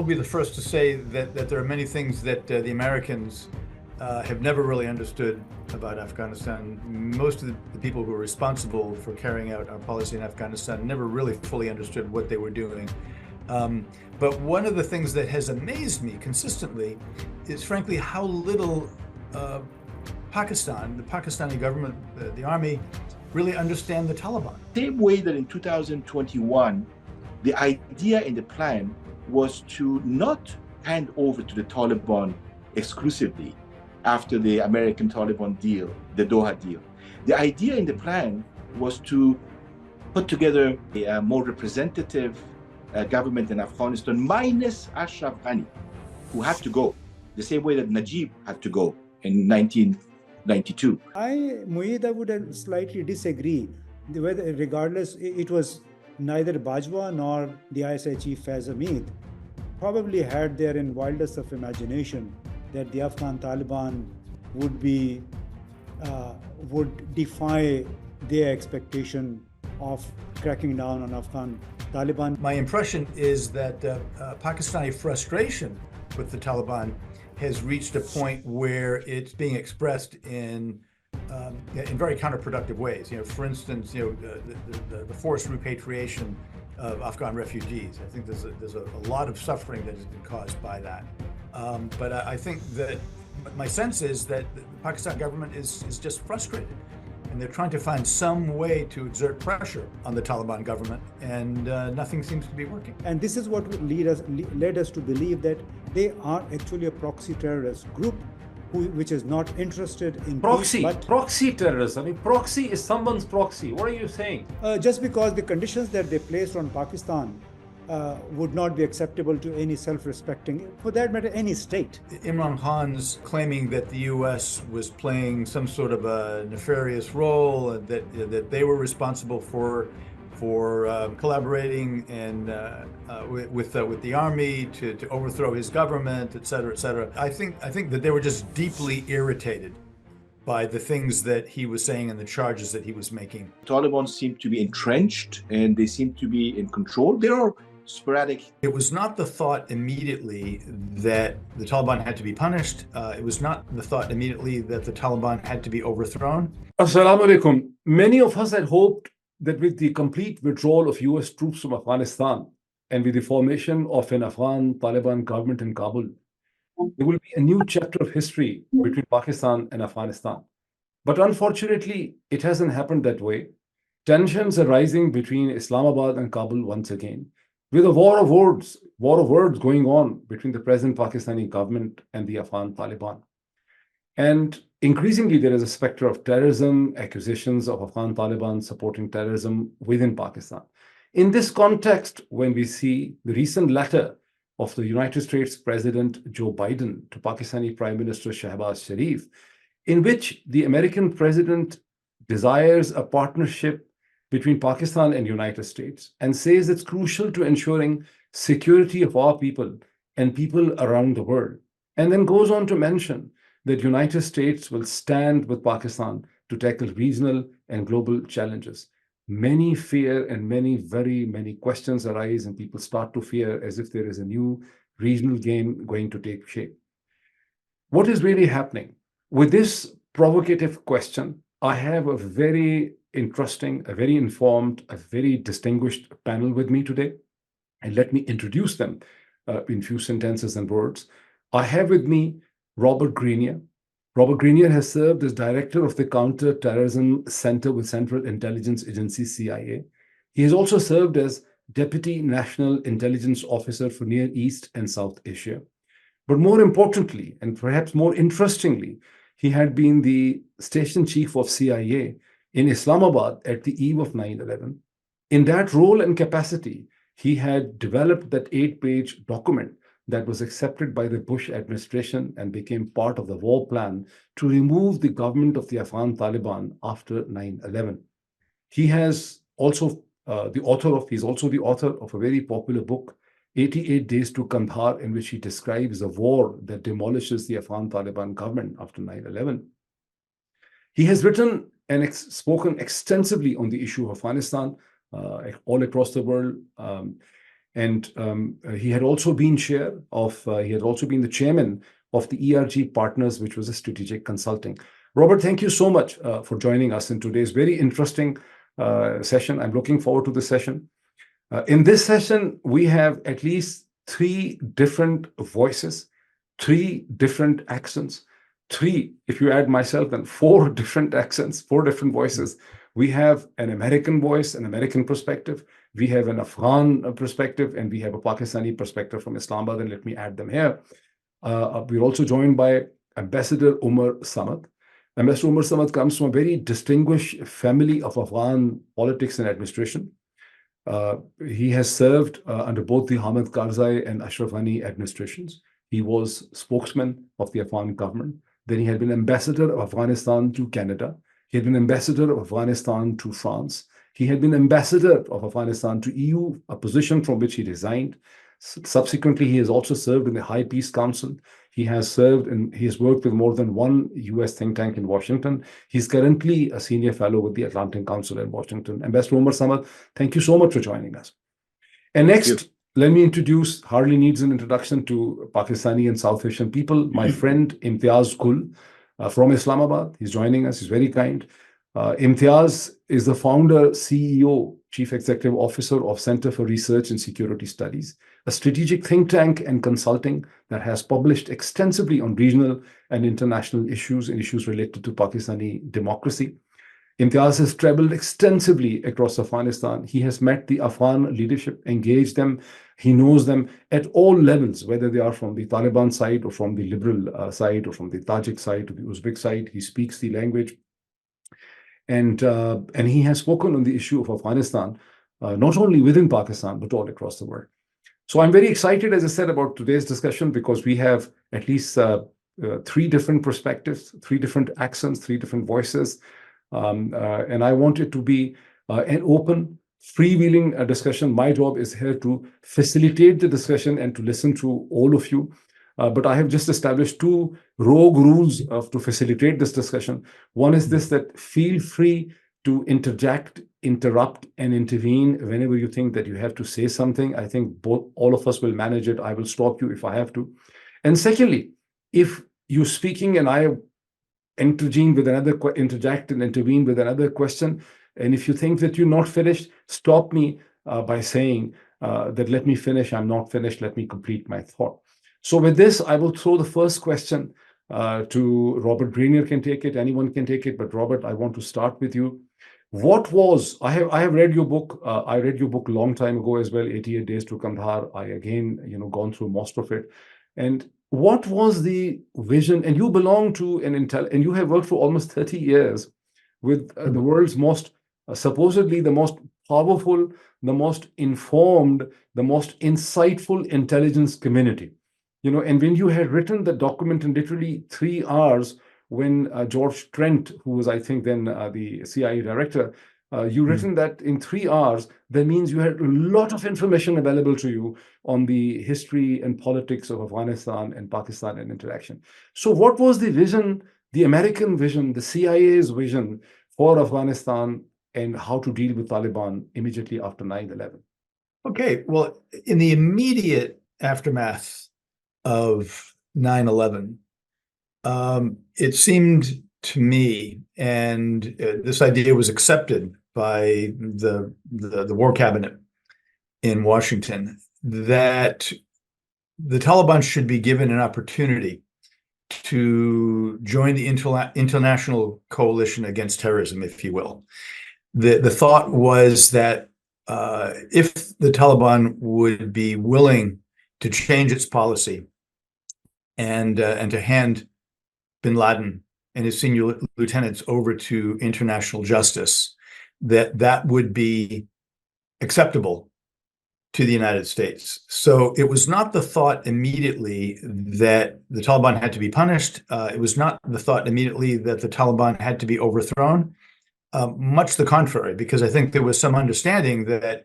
will be the first to say that there are many things that the Americans have never really understood about Afghanistan. Most of the people who are responsible for carrying out our policy in Afghanistan never really fully understood what they were doing. But one of the things that has amazed me consistently is, frankly, how little Pakistan, the Pakistani government, the army, really understand the Taliban. Same way that in 2021, the idea in the plan was to not hand over to the Taliban exclusively after the American Taliban deal, the Doha deal. The idea in the plan was to put together a more representative government in Afghanistan, minus Ashraf Ghani, who had to go, the same way that Najib had to go in 1992. Moeed, I would slightly disagree. Whether, regardless, it was neither Bajwa nor the ISI chief Faiz Hamid probably had there in wildest of imagination that the Afghan Taliban would defy their expectation of cracking down on Afghan Taliban. My impression is that Pakistani frustration with the Taliban has reached a point where it's being expressed in very counterproductive ways. For instance, the forced repatriation of Afghan refugees. I think there's a lot of suffering that has been caused by that. But I think that my sense is that the Pakistan government is just frustrated, and they're trying to find some way to exert pressure on the Taliban government, and nothing seems to be working. And this is what led us to believe that they are actually a proxy terrorist group which is not interested in proxy. Proxy terrorists. I mean, proxy is someone's proxy. What are you saying? Just because the conditions that they placed on Pakistan would not be acceptable to any self-respecting, for that matter, any state. Imran Khan's claiming that the U.S. was playing some sort of a nefarious role, that they were responsible for collaborating and with the army to overthrow his government, et cetera, et cetera. I think that they were just deeply irritated by the things that he was saying and the charges that he was making. Taliban seem to be entrenched and they seem to be in control. There are sporadic. It was not the thought immediately that the Taliban had to be punished. It was not the thought immediately that the Taliban had to be overthrown. Assalamu alaikum. Many of us had hoped that with the complete withdrawal of US troops from Afghanistan and with the formation of an Afghan Taliban government in Kabul, there will be a new chapter of history between Pakistan and Afghanistan. But unfortunately, it hasn't happened that way. Tensions are rising between Islamabad and Kabul once again, with a war of words going on between the present Pakistani government and the Afghan Taliban. And increasingly, there is a specter of terrorism, accusations of Afghan Taliban supporting terrorism within Pakistan. In this context, when we see the recent letter of the United States President Joe Biden to Pakistani Prime Minister Shehbaz Sharif, in which the American president desires a partnership between Pakistan and United States and says it's crucial to ensuring security of our people and people around the world, and then goes on to mention that United States will stand with Pakistan to tackle regional and global challenges. Many fear and very many questions arise, and people start to fear as if there is a new regional game going to take shape. What is really happening? With this provocative question, I have a very interesting, a very informed, a very distinguished panel with me today. And let me introduce them in few sentences and words. I have with me Robert Grenier. Robert Grenier has served as director of the Counter-Terrorism Center with Central Intelligence Agency, CIA. He has also served as Deputy National Intelligence Officer for Near East and South Asia. But more importantly, and perhaps more interestingly, he had been the station chief of CIA in Islamabad at the eve of 9/11. In that role and capacity, he had developed that 8-page document that was accepted by the Bush administration and became part of the war plan to remove the government of the Afghan Taliban after 9/11. He has also he's also the author of a very popular book, 88 Days to Kandahar, in which he describes a war that demolishes the Afghan Taliban government after 9/11. He has written and spoken extensively on the issue of Afghanistan all across the world. And he had also been he had also been the chairman of the ERG Partners, which was a strategic consulting. Robert, thank you so much for joining us in today's very interesting session. I'm looking forward to the session. In this session, we have at least 3 different voices, 3 different accents, 3, if you add myself, then 4 different accents, 4 different voices. We have an American voice, an American perspective. We have an Afghan perspective, and we have a Pakistani perspective from Islamabad, and let me add them here. We're also joined by Ambassador Omar Samad. Ambassador Omar Samad comes from a very distinguished family of Afghan politics and administration. He has served under both the Hamid Karzai and Ashraf Ghani administrations. He was spokesman of the Afghan government. Then he had been ambassador of Afghanistan to Canada. He had been ambassador of Afghanistan to France. He had been ambassador of Afghanistan to EU, a position from which he resigned. Subsequently, he has also served in the High Peace Council. He has worked with more than 1 US think tank in Washington. He's currently a senior fellow with the Atlantic Council in Washington. Ambassador Omar Samad, thank you so much for joining us. And next, let me introduce, hardly needs an introduction, to Pakistani and South Asian people, my friend Imtiaz from Islamabad. He's joining us. He's very kind. Imtiaz is the founder, CEO, Chief Executive Officer of Center for Research and Security Studies, a strategic think tank and consulting that has published extensively on regional and international issues and issues related to Pakistani democracy. Imtiaz has traveled extensively across Afghanistan. He has met the Afghan leadership, engaged them. He knows them at all levels, whether they are from the Taliban side or from the liberal side or from the Tajik side or the Uzbek side. He speaks the language. And he has spoken on the issue of Afghanistan, not only within Pakistan, but all across the world. So I'm very excited, as I said, about today's discussion, because we have at least 3 different perspectives, 3 different accents, 3 different voices. And I want it to be an open, freewheeling discussion. My job is here to facilitate the discussion and to listen to all of you. But I have just established 2 rogue rules to facilitate this discussion. One is this, that feel free to interject, interrupt, and intervene whenever you think that you have to say something. I think all of us will manage it. I will stop you if I have to. And secondly, if you're speaking and I interject and intervene with another question, and if you think that you're not finished, stop me by saying that let me finish, I'm not finished, let me complete my thought. So with this, I will throw the first question to Robert Grenier. Can take it, anyone can take it, but Robert, I want to start with you. I have read your book. I read your book a long time ago as well, 88 Days to Kandahar. I again, gone through most of it. And what was the vision? And you belong to and you have worked for almost 30 years with the world's most, supposedly the most powerful, the most informed, the most insightful intelligence community. And when you had written the document in literally 3 hours, when George Trent, who was, I think, then the CIA director, you written that in 3 hours, that means you had a lot of information available to you on the history and politics of Afghanistan and Pakistan and interaction. So what was the vision, the American vision, the CIA's vision for Afghanistan, and how to deal with Taliban immediately after 9/11? Okay, well, in the immediate aftermath of 9/11, it seemed to me, and this idea was accepted by the war cabinet in Washington, that the Taliban should be given an opportunity to join the international coalition against terrorism, if you will. The thought was that if the Taliban would be willing to change its policy and to hand bin Laden and his senior lieutenants over to international justice, that would be acceptable to the United States. So it was not the thought immediately that the Taliban had to be punished. It was not the thought immediately that the Taliban had to be overthrown. Much the contrary, because I think there was some understanding that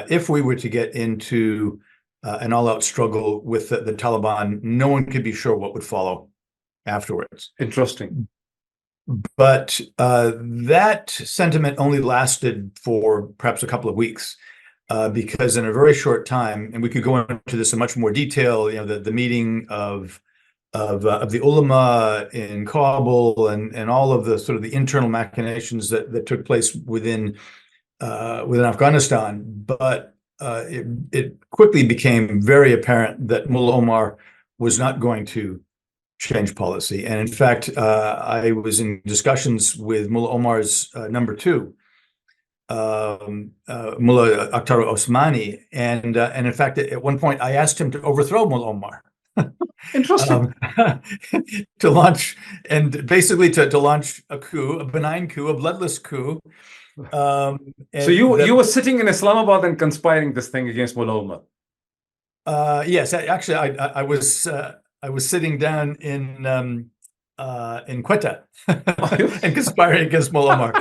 if we were to get into an all-out struggle with the Taliban, no one could be sure what would follow afterwards. Interesting. But that sentiment only lasted for perhaps a couple of weeks. because in a very short time, and we could go into this in much more detail, the meeting of the ulama in Kabul and all of the sort of the internal machinations that took place within Afghanistan, but it quickly became very apparent that Mullah Omar was not going to change policy. And in fact, I was in discussions with Mullah Omar's number two, Mullah Akhtar Osmani, and in fact, at one point, I asked him to overthrow Mullah Omar. Interesting. To launch, and basically to launch a coup, a benign coup, a bloodless coup. So you were sitting in Islamabad and conspiring this thing against Mullah Omar. Yes, actually, I was sitting down in Quetta and conspiring against Mullah Omar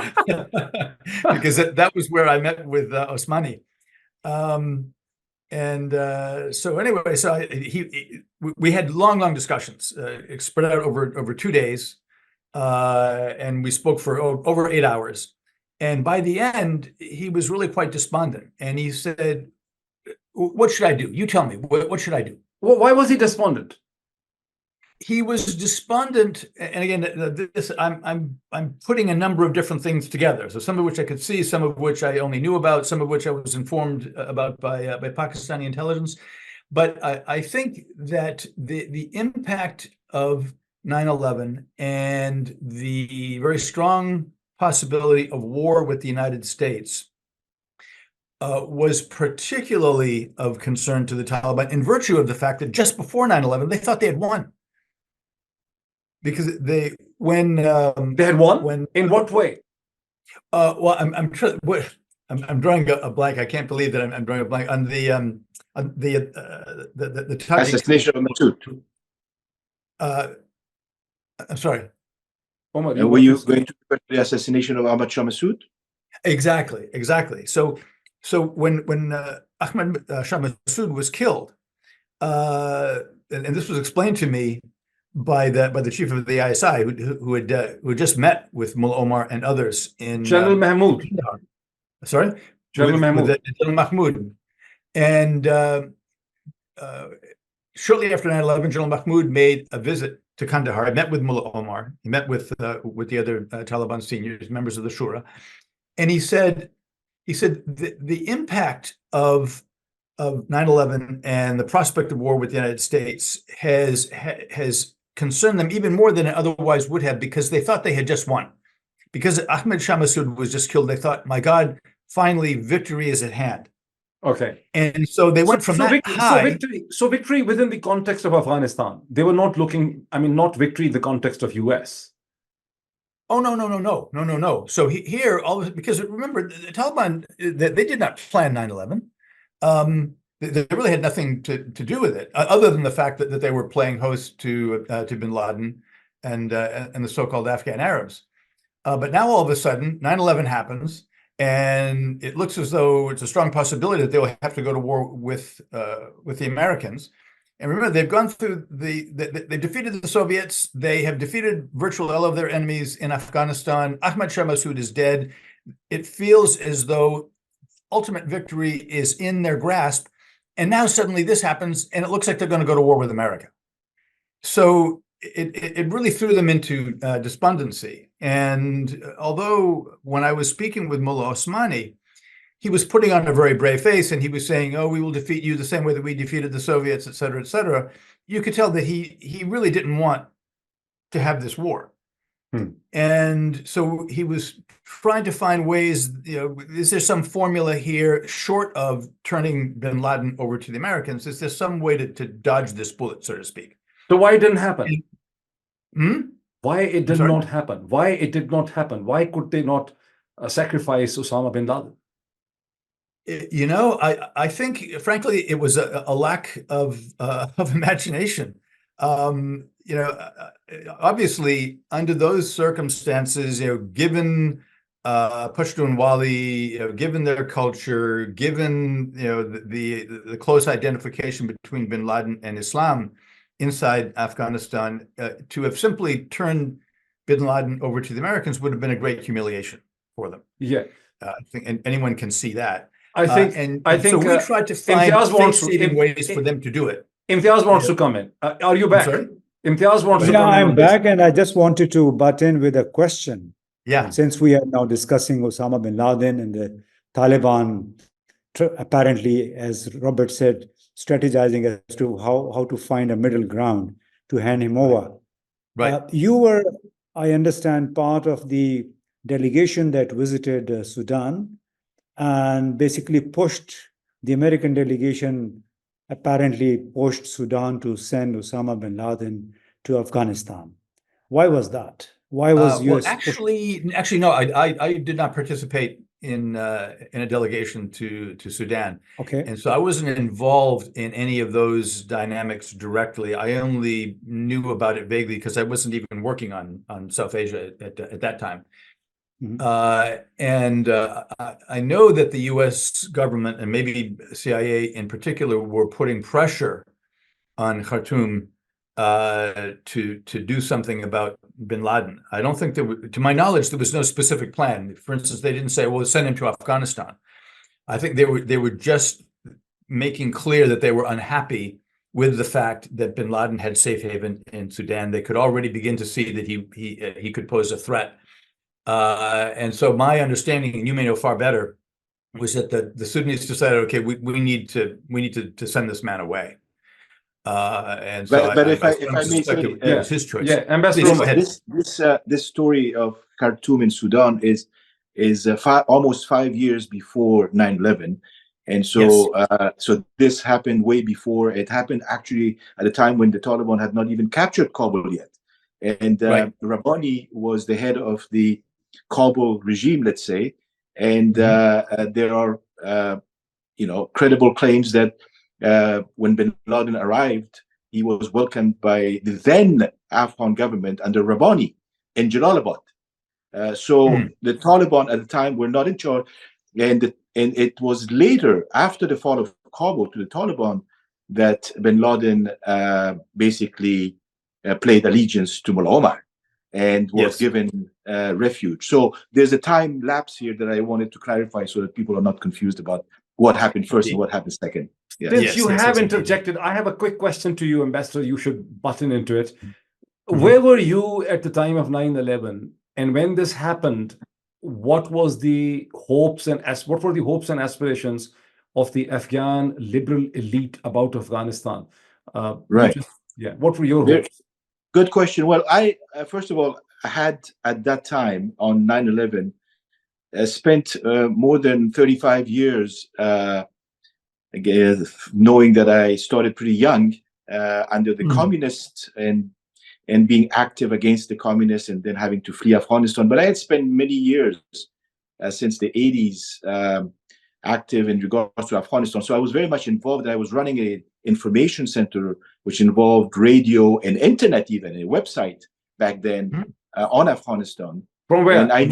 because that was where I met with Osmani. So anyway, we had long discussions spread out over 2 days, and we spoke for over 8 hours. And by the end, he was really quite despondent, and he said, "What should I do? You tell me. What should I do?" Well, why was he despondent? He was despondent, and again, I'm putting a number of different things together. So some of which I could see, some of which I only knew about, some of which I was informed about by Pakistani intelligence. But I think that the impact of 9/11 and the very strong possibility of war with the United States was particularly of concern to the Taliban in virtue of the fact that just before 9/11 they thought they had won. Because they had won? In what way? Well, I'm drawing a blank. I can't believe that I'm drawing a blank on the assassination of Masood. I'm sorry. Omar, were you going to refer to the assassination of Ahmad Shah Massoud? Exactly. So when Ahmad Shah Massoud was killed, and this was explained to me by the chief of the ISI, who had just met with Mullah Omar and others in General Mahmoud. Sorry, General Mahmoud. General Mahmoud, and shortly after 9/11, General Mahmoud made a visit to Kandahar. I met with Mullah Omar. He met with the other Taliban seniors, members of the Shura, and he said the impact of 9/11 and the prospect of war with the United States has concerned them even more than it otherwise would have, because they thought they had just won. Because Ahmad Shah Massoud was just killed, they thought, my God, finally victory is at hand. Okay. And so they went from that high. So victory within the context of Afghanistan. They were not looking, not victory in the context of US. Oh, no. So here, because remember, the Taliban, they did not plan 9/11. They really had nothing to do with it, other than the fact that they were playing host to bin Laden and the so-called Afghan Arabs. But now all of a sudden, 9/11 happens, and it looks as though it's a strong possibility that they'll have to go to war with the Americans. And remember, they've gone through they defeated the Soviets. They have defeated virtually all of their enemies in Afghanistan. Ahmad Shah Massoud is dead. It feels as though ultimate victory is in their grasp. And now suddenly this happens, and it looks like they're going to go to war with America. So it really threw them into despondency. And although when I was speaking with Mullah Osmani, he was putting on a very brave face, and he was saying, "Oh, we will defeat you the same way that we defeated the Soviets, et cetera, et cetera." You could tell that he really didn't want to have this war. And so he was trying to find ways, is there some formula here short of turning bin Laden over to the Americans? Is there some way to dodge this bullet, so to speak? So why it didn't happen? Why it did Sorry? not happen? Why it did not happen? Why could they not sacrifice Osama bin Laden? I think, frankly, it was a lack of imagination. Obviously, under those circumstances, given Pashtunwali, given their culture, given the close identification between bin Laden and Islam inside Afghanistan, to have simply turned bin Laden over to the Americans would have been a great humiliation for them. Yeah, I think anyone can see that. I think so we tried to find face-saving ways for them to do it. Imtiaz wants to come in. Are you back? I'm sorry? Imtiaz wants to Yeah, come in. I'm back, and I just wanted to butt in with a question. Yeah. Since we are now discussing Osama bin Laden and the Taliban, apparently, as Robert said, strategizing as to how to find a middle ground to hand him over. Right. You were, I understand, part of the delegation that visited Sudan and basically pushed the American delegation, apparently pushed Sudan to send Osama bin Laden to Afghanistan. Why was that? Why was well, US actually, no. I did not participate in a delegation to Sudan. Okay. And so I wasn't involved in any of those dynamics directly. I only knew about it vaguely because I wasn't even working on South Asia at that time. Mhm. I know that the U.S. government and maybe CIA in particular were putting pressure on Khartoum to do something about bin Laden. I don't think to my knowledge, there was no specific plan. For instance, they didn't say, "Well, send him to Afghanistan." I think they were just making clear that they were unhappy with the fact that bin Laden had safe haven in Sudan. They could already begin to see that he could pose a threat. And so my understanding, and you may know far better, was that the Sudanese decided, okay, we need to send this man away. And so but if I may suspect say, it was his choice. Yeah, Ambassador, this story of Khartoum in Sudan is almost 5 years before 9/11, and so so this happened way before. It happened actually at a time when the Taliban had not even captured Kabul yet, and Rabbani was the head of the Kabul regime, let's say, and there are credible claims that when bin Laden arrived, he was welcomed by the then Afghan government under Rabbani in Jalalabad. So the Taliban at the time were not in charge, and it was later, after the fall of Kabul to the Taliban, that bin Laden basically played allegiance to Mullah Omar and was given refuge. So there's a time lapse here that I wanted to clarify so that people are not confused about what happened first and what happened second. Yeah. Since you have interjected, I have a quick question to you, Ambassador. You should button into it. Where were you at the time of 9/11? And when this happened, what were the hopes and aspirations of the Afghan liberal elite about Afghanistan? Right. What were your hopes? Good question. Well, I first of all had at that time on 9/11 spent more than 35 years knowing that I started pretty young under the communists and being active against the communists and then having to flee Afghanistan. But I had spent many years since the 80s active in regards to Afghanistan. So I was very much involved. I was running an information center which involved radio and internet, even a website back then on Afghanistan. From where? And I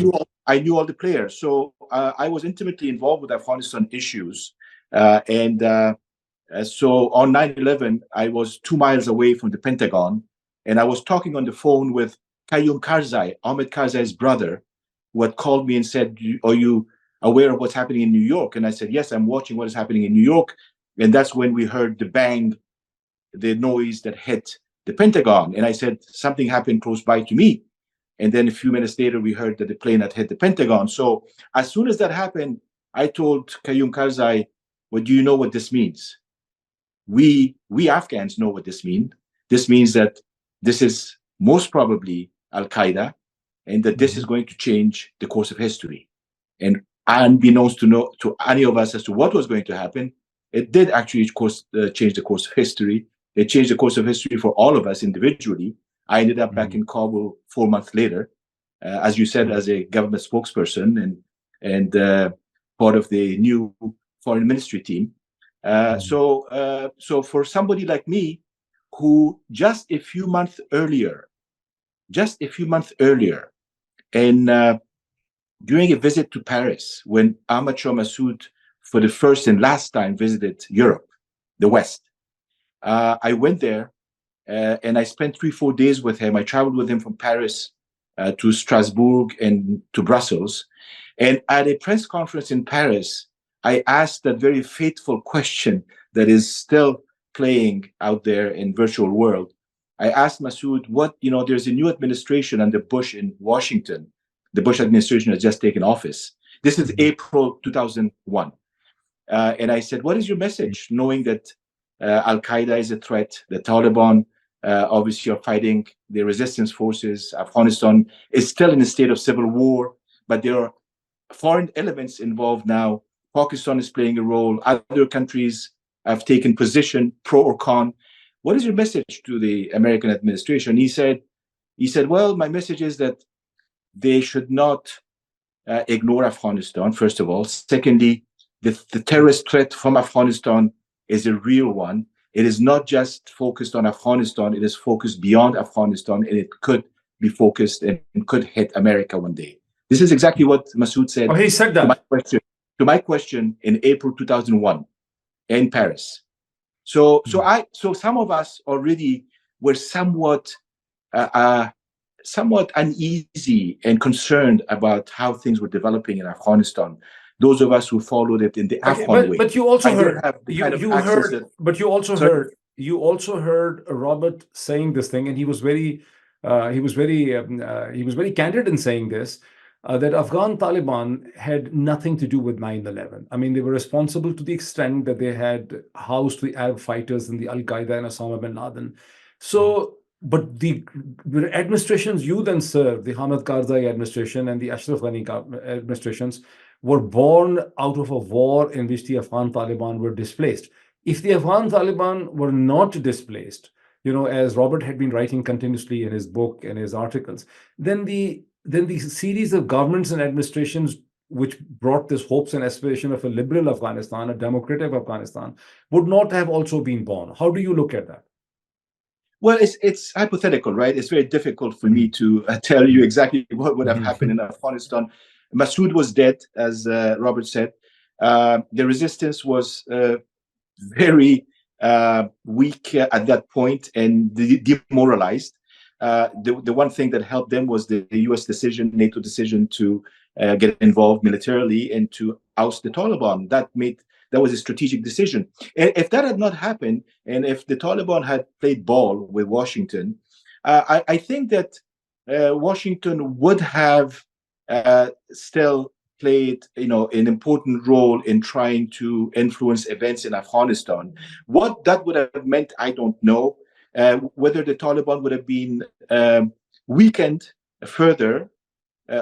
knew all the players. So I was intimately involved with Afghanistan issues. So on 9/11, I was 2 miles away from the Pentagon, and I was talking on the phone with Qayyum Karzai, Ahmed Karzai's brother, who had called me and said, "Are you aware of what's happening in New York?" And I said, "Yes, I'm watching what is happening in New York." And that's when we heard the bang, the noise that hit the Pentagon. And I said, something happened close by to me. And then a few minutes later, we heard that the plane had hit the Pentagon. So as soon as that happened, I told Qayyum Karzai, "Well, do you know what this means? We Afghans know what this means. This means that this is most probably Al-Qaeda, and that this is going to change the course of history." And unbeknownst to any of us as to what was going to happen, it did actually change the course of history. It changed the course of history for all of us individually. I ended up back in Kabul 4 months later, as you said, as a government spokesperson and part of the new foreign ministry team. So for somebody like me, who just a few months earlier, and during a visit to Paris, when Ahmad Shah Massoud, for the first and last time, visited Europe, the West, I went there and I spent 3-4 days with him. I traveled with him from Paris to Strasbourg and to Brussels. And at a press conference in Paris, I asked that very fateful question that is still playing out there in virtual world. I asked Moeed, there's a new administration under Bush in Washington. The Bush administration has just taken office. This is April 2001. And I said, what is your message, knowing that Al-Qaeda is a threat, the Taliban obviously are fighting the resistance forces, Afghanistan is still in a state of civil war, but there are foreign elements involved now. Pakistan is playing a role. Other countries have taken position, pro or con. What is your message to the American administration? He said, well, my message is that they should not ignore Afghanistan, first of all. Secondly, the terrorist threat from Afghanistan is a real one. It is not just focused on Afghanistan. It is focused beyond Afghanistan, and it could be focused and could hit America one day. This is exactly what Moeed said. Oh, he said that. To my question in April 2001 in Paris. So some of us already were somewhat uneasy and concerned about how things were developing in Afghanistan. Those of us who followed it in the Afghan way. But you also heard, you also heard Robert saying this thing, and he was very candid in saying this. That Afghan Taliban had nothing to do with 9/11. I mean, they were responsible to the extent that they had housed the Arab fighters in the Al-Qaeda and Osama bin Laden. So, but the administrations you then served, the Hamid Karzai administration and the Ashraf Ghani administrations, were born out of a war in which the Afghan Taliban were displaced. If the Afghan Taliban were not displaced, as Robert had been writing continuously in his book and his articles, then the series of governments and administrations which brought this hopes and aspiration of a liberal Afghanistan, a democratic Afghanistan, would not have also been born. How do you look at that? Well, it's hypothetical, right? It's very difficult for me to tell you exactly what would have happened in Afghanistan. Moeed was dead, as Robert said. The resistance was very weak at that point and demoralized. The one thing that helped them was the US decision, NATO decision to get involved militarily and to oust the Taliban. That was a strategic decision. And if that had not happened, and if the Taliban had played ball with Washington, I think that Washington would have still played, an important role in trying to influence events in Afghanistan. What that would have meant, I don't know. Whether the Taliban would have been weakened further,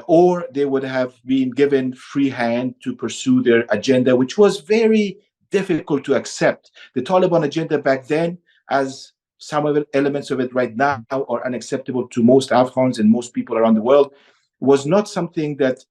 or they would have been given free hand to pursue their agenda, which was very difficult to accept. The Taliban agenda back then, as some of the elements of it right now are unacceptable to most Afghans and most people around the world, was not something that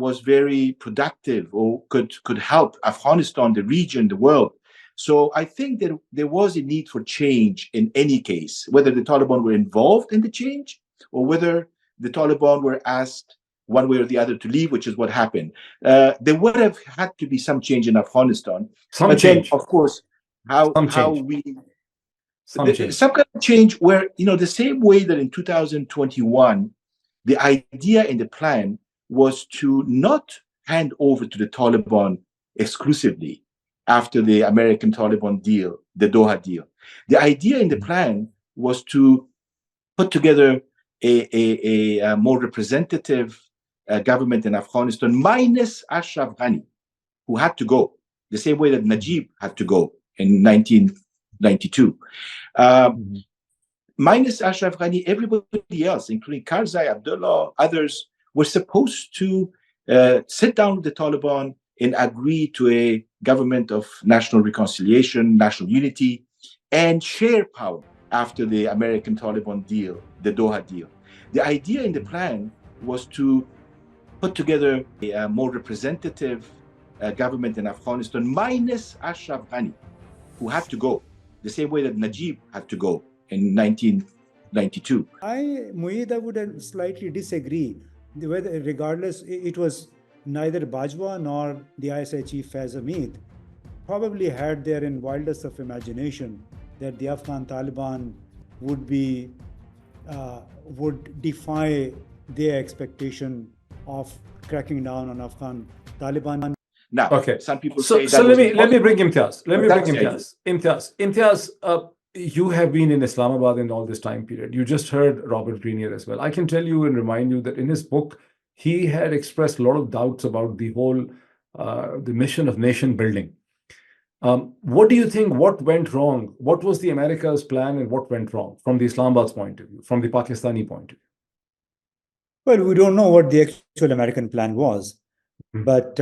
was very productive or could help Afghanistan, the region, the world. So I think that there was a need for change in any case, whether the Taliban were involved in the change or whether the Taliban were asked one way or the other to leave, which is what happened. There would have had to be some change in Afghanistan. Some kind of change where, the same way that in 2021, the idea in the plan was to not hand over to the Taliban exclusively after the American Taliban deal, the Doha deal. The idea in the plan was to put together a more representative government in Afghanistan, minus Ashraf Ghani, who had to go, the same way that Najib had to go in 1992. Minus Ashraf Ghani, everybody else, including Karzai, Abdullah, others, were supposed to sit down with the Taliban and agree to a government of national reconciliation, national unity, and share power after the American Taliban deal, the Doha deal. The idea in the plan was to put together a more representative government in Afghanistan, minus Ashraf Ghani, who had to go, the same way that Najib had to go in 1992. Moeed, I would slightly disagree. Regardless, it was neither Bajwa nor the ISI chief Faiz Hamid probably had there in wildest of imagination that the Afghan Taliban would defy their expectation of cracking down on Afghan Taliban. Now, Okay. some people So, say that so was let me bring impossible, Imtiaz. Let but me bring that's the idea. Imtiaz, you have been in Islamabad in all this time period. You just heard Robert Grenier as well. I can tell you and remind you that in his book, he had expressed a lot of doubts about the whole the mission of nation building. What do you think? What went wrong? What was the America's plan, and what went wrong from the Islamabad's point of view, from the Pakistani point of view? Well, we don't know what the actual American plan was, but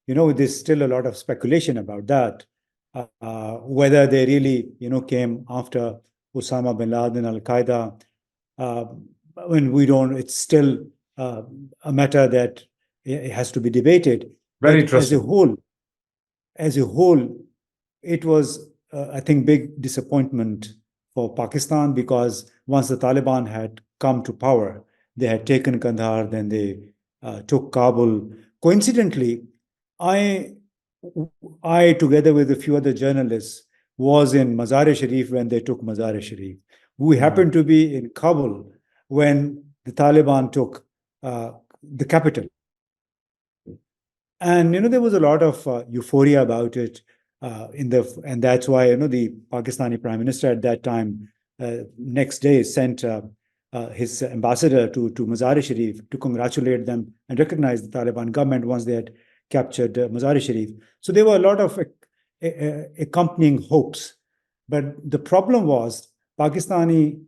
there's still a lot of speculation about that. Whether they really, came after Osama bin Laden, Al-Qaeda. When we don't, it's still a matter that it has to be debated. Very But interesting. as a whole, it was, I think, big disappointment for Pakistan, because once the Taliban had come to power, they had taken Kandahar, then they took Kabul. Coincidentally, I, together with a few other journalists, was in Mazar-e-Sharif when they took Mazar-e-Sharif. We happened to be in Kabul when the Taliban took the capital. And there was a lot of euphoria about it, and that's why the Pakistani Prime Minister at that time, next day, sent his ambassador to Mazar-e-Sharif to congratulate them and recognize the Taliban government once they had captured Mazar-e-Sharif. So there were a lot of accompanying hopes, but the problem was Pakistani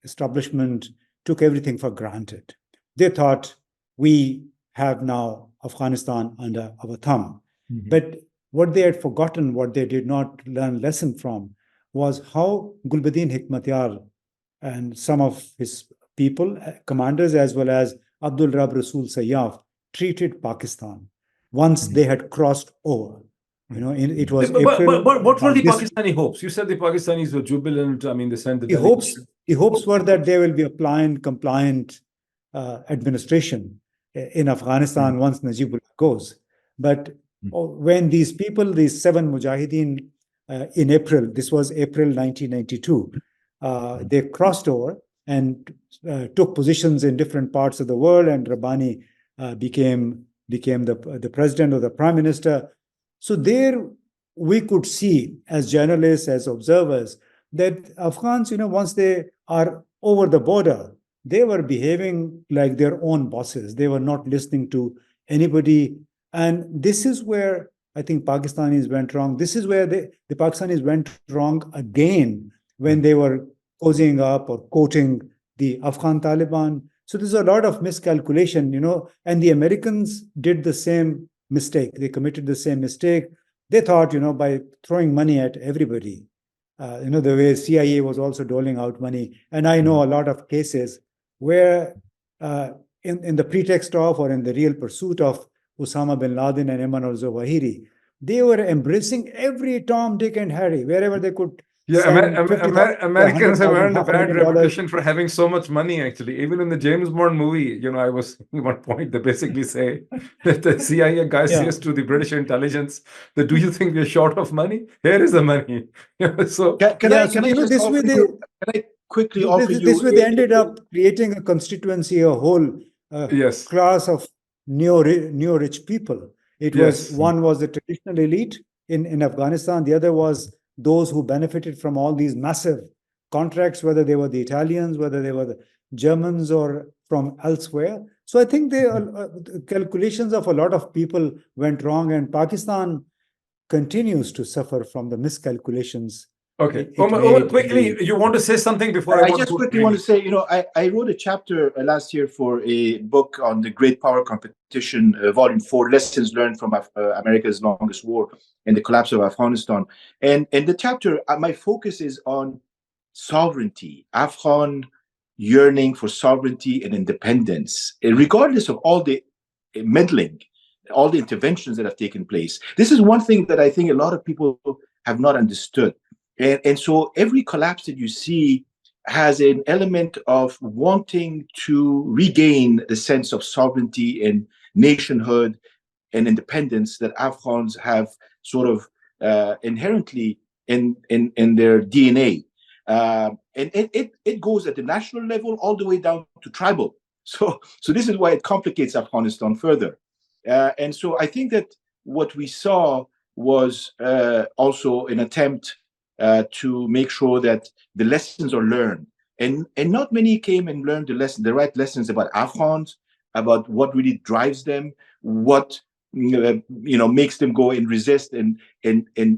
establishment took everything for granted. They thought, we have now Afghanistan under our thumb. But what they had forgotten, what they did not learn lesson from, was how Gulbuddin Hikmatyar and some of his people, commanders, as well as Abdul Rab Rasul Sayyaf, treated Pakistan once they had crossed over. It was April. But what were the Pakistani hopes? You said the Pakistanis were jubilant. I mean, they sent the hopes were that there will be a compliant administration in Afghanistan once Najibullah goes. But when these people, these 7 Mujahideen, in April, this was April 1992, they crossed over and took positions in different parts of the world, and Rabbani became the president or the prime minister. So there we could see, as journalists, as observers, that Afghans, once they are over the border, they were behaving like their own bosses. They were not listening to anybody. And this is where I think Pakistanis went wrong. This is where the Pakistanis went wrong again when they were cozying up or quoting the Afghan Taliban. So there's a lot of miscalculation, and the Americans did the same mistake. They committed the same mistake. They thought, by throwing money at everybody, the way CIA was also doling out money. And I know a lot of cases where in the pretext of, or in the real pursuit of, Osama bin Laden and Ayman al-Zawahiri, they were embracing every Tom, Dick, and Harry, wherever they could. Yeah, Americans have earned a bad reputation for having so much money, actually. Even in the James Bond movie, I was at one point, they basically say that the CIA guy says to the British intelligence that, do you think we're short of money? Here is the money. So can I quickly offer you? This way they ended up creating a constituency, a whole class of neo-rich people. It was, one was the traditional elite in Afghanistan, the other was those who benefited from all these massive contracts, whether they were the Italians, whether they were the Germans, or from elsewhere. So I think the calculations of a lot of people went wrong, and Pakistan continues to suffer from the miscalculations. Okay. Omar, quickly, you want to say something before I just quickly want to say, I wrote a chapter last year for a book on the Great Power Competition, Volume 4, Lessons Learned from America's Longest War and the Collapse of Afghanistan. And in the chapter, my focus is on sovereignty, Afghan yearning for sovereignty and independence, regardless of all the meddling, all the interventions that have taken place. This is one thing that I think a lot of people have not understood. And so every collapse that you see has an element of wanting to regain the sense of sovereignty and nationhood and independence that Afghans have sort of inherently in their DNA. And it goes at the national level all the way down to tribal. So this is why it complicates Afghanistan further. And so I think that what we saw was also an attempt to make sure that the lessons are learned. And not many came and learned the right lessons about Afghans, about what really drives them, what makes them go and resist and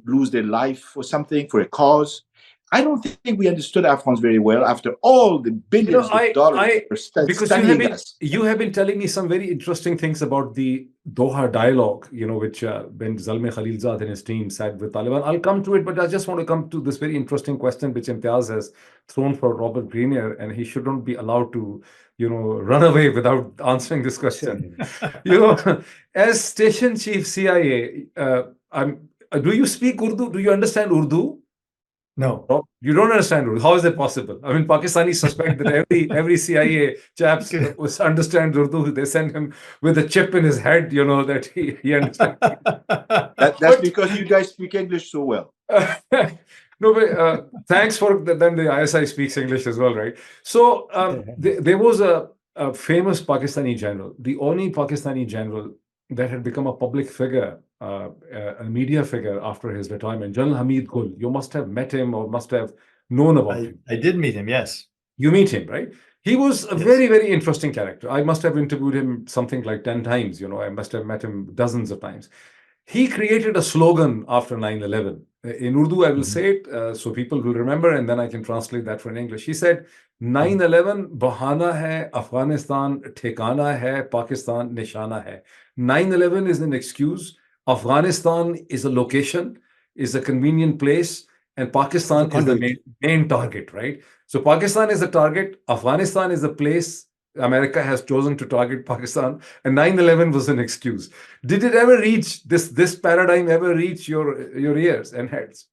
lose their life for something, for a cause. I don't think we understood Afghans very well after all the billions of dollars because studying us. You have been telling me some very interesting things about the Doha dialogue, which when Zalmay Khalilzad and his team sat with Taliban. I'll come to it, but I just want to come to this very interesting question which Imtiaz has thrown for Robert Grenier, and he shouldn't be allowed to, run away without answering this question. As Station Chief CIA, do you speak Urdu? Do you understand Urdu? No. You don't understand Urdu. How is that possible? I mean, Pakistanis suspect that every CIA chaps understands Urdu. They send him with a chip in his head, that he understands. That's because you guys speak English so well. No, but thanks for then the ISI speaks English as well, right? So there was a famous Pakistani general, the only Pakistani general that had become a public figure, a media figure after his retirement, General Hameed Gul. You must have met him or must have known about him. I did meet him, yes. You meet him, right? He was a very, very interesting character. I must have interviewed him something like 10 times. I must have met him dozens of times. He created a slogan after 9/11. In Urdu, I will say it so people will remember, and then I can translate that for in English. He said, 9/11 bahana hai, Afghanistan ठिकाना hai, Pakistan nishana hai. 9/11 is an excuse. Afghanistan is a location, is a convenient place, and Pakistan is the main target, right? So Pakistan is the target, Afghanistan is the place. America has chosen to target Pakistan, and 9/11 was an excuse. Did it ever reach this paradigm? Ever reach your ears and heads?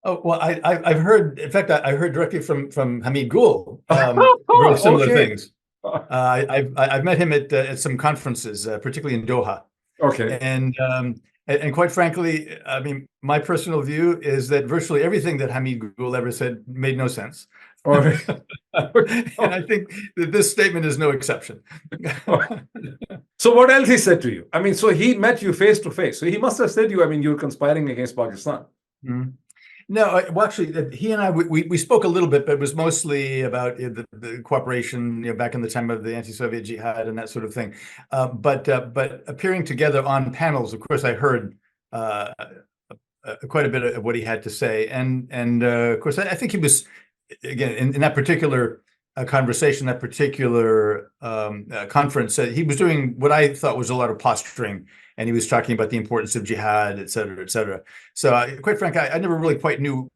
Oh well, I've heard. In fact, I heard directly from Hameed Gul very similar things. I've met him at some conferences, particularly in Doha. Okay. And quite frankly, I mean, my personal view is that virtually everything that Hameed Gul ever said made no sense. And I think that this statement is no exception. So what else he said to you? I mean, so he met you face to face. So he must have said to you, I mean, you're conspiring against Pakistan. Mm-hmm. No, well, actually, he and I, we spoke a little bit, but it was mostly about the cooperation, back in the time of the anti-Soviet jihad and that sort of thing. But appearing together on panels, of course, I heard quite a bit of what he had to say. And of course, I think he was, again, in that particular conversation, that particular conference, he was doing what I thought was a lot of posturing. And he was talking about the importance of jihad, et cetera, et cetera. So quite frankly, I never really quite knew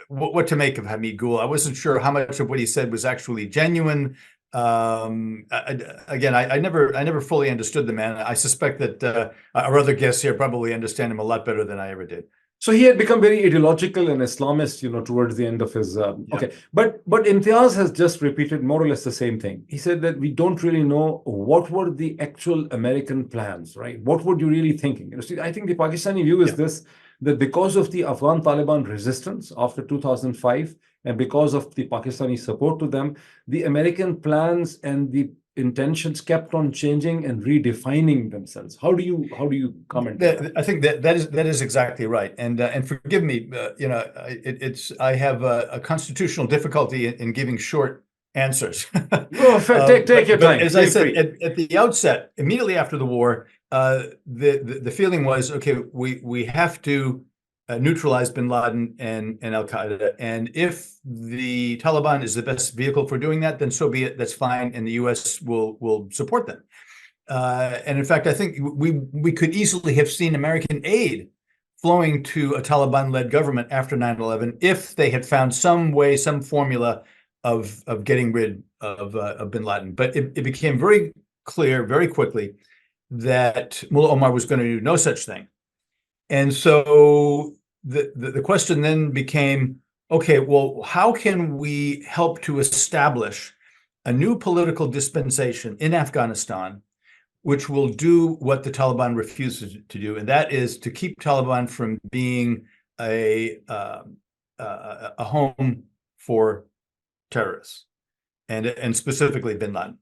what to make of Hameed Gul. I wasn't sure how much of what he said was actually genuine. Again, I never fully understood the man. I suspect that our other guests here probably understand him a lot better than I ever did. So he had become very ideological and Islamist, towards the end of his. Okay, but Imtiaz has just repeated more or less the same thing. He said that we don't really know what were the actual American plans, right? What were you really thinking? See, I think the Pakistani view is this: that because of the Afghan Taliban resistance after 2005, and because of the Pakistani support to them, the American plans and the intentions kept on changing and redefining themselves. How do you comment? I think that is exactly right. And forgive me, I have a constitutional difficulty in giving short answers. Take your time. As I said at the outset, immediately after the war, the feeling was, okay, we have to neutralize bin Laden and al-Qaeda. And if the Taliban is the best vehicle for doing that, then so be it. That's fine. And the US will support them. And in fact, I think we could easily have seen American aid flowing to a Taliban-led government after 9/11 if they had found some way, some formula of getting rid of bin Laden. But it became very clear very quickly that Mullah Omar was going to do no such thing. And so the question then became, okay, well, how can we help to establish a new political dispensation in Afghanistan which will do what the Taliban refuses to do, and that is to keep Taliban from being a home for terrorists, and specifically bin Laden.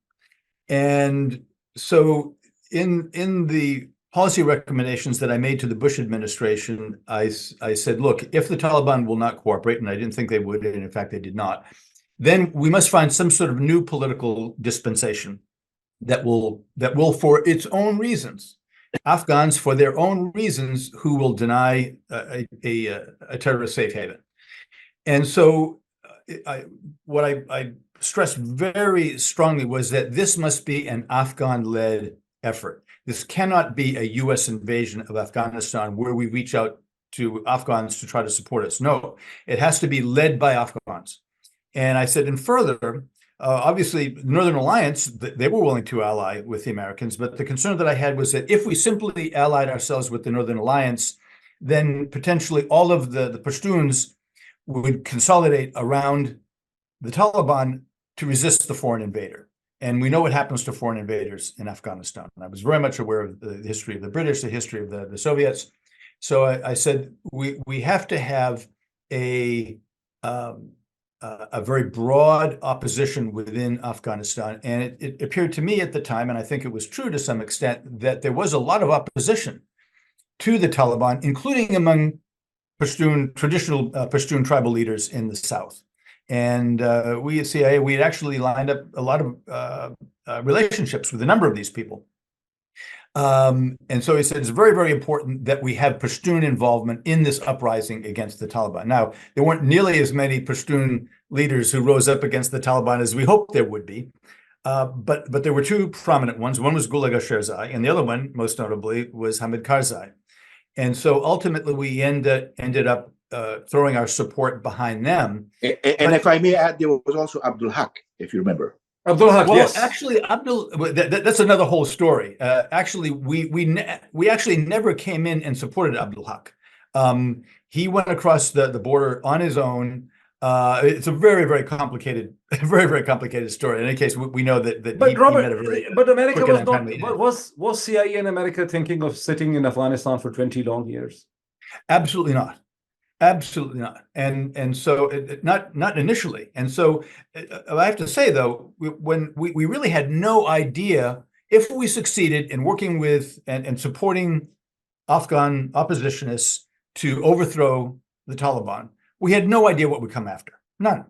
And so in the policy recommendations that I made to the Bush administration, I said, look, if the Taliban will not cooperate, and I didn't think they would, and in fact they did not, then we must find some sort of new political dispensation that will, for its own reasons, Afghans for their own reasons, who will deny a terrorist safe haven. And so what I stressed very strongly was that this must be an Afghan-led effort. This cannot be a U.S. invasion of Afghanistan where we reach out to Afghans to try to support us. No, it has to be led by Afghans. And I said, and further, obviously, the Northern Alliance, they were willing to ally with the Americans, but the concern that I had was that if we simply allied ourselves with the Northern Alliance, then potentially all of the Pashtuns would consolidate around the Taliban to resist the foreign invader. And we know what happens to foreign invaders in Afghanistan. And I was very much aware of the history of the British, the history of the Soviets. So I said, we have to have a very broad opposition within Afghanistan. And it appeared to me at the time, and I think it was true to some extent, that there was a lot of opposition to the Taliban, including among traditional Pashtun tribal leaders in the South. And we at CIA, we had actually lined up a lot of relationships with a number of these people. And so he said, it's very, very important that we have Pashtun involvement in this uprising against the Taliban. Now, there weren't nearly as many Pashtun leaders who rose up against the Taliban as we hoped there would be. But there were two prominent ones. One was Gul Agha Sherzai, and the other one, most notably, was Hamid Karzai. And so ultimately, we ended up throwing our support behind them. And if I may add, there was also Abdul Haq, if you remember. Abdul Haq, well, yes. Actually, that's another whole story. Actually, we actually never came in and supported Abdul Haq. He went across the border on his own. It's a very, very complicated, story. In any case, we know that. But Robert, met a really but America was not. timely. Was CIA and America thinking of sitting in Afghanistan for 20 long years? Absolutely not. Absolutely not. And so not initially. And so I have to say, though, when we really had no idea if we succeeded in working with and supporting Afghan oppositionists to overthrow the Taliban, we had no idea what would come after. None.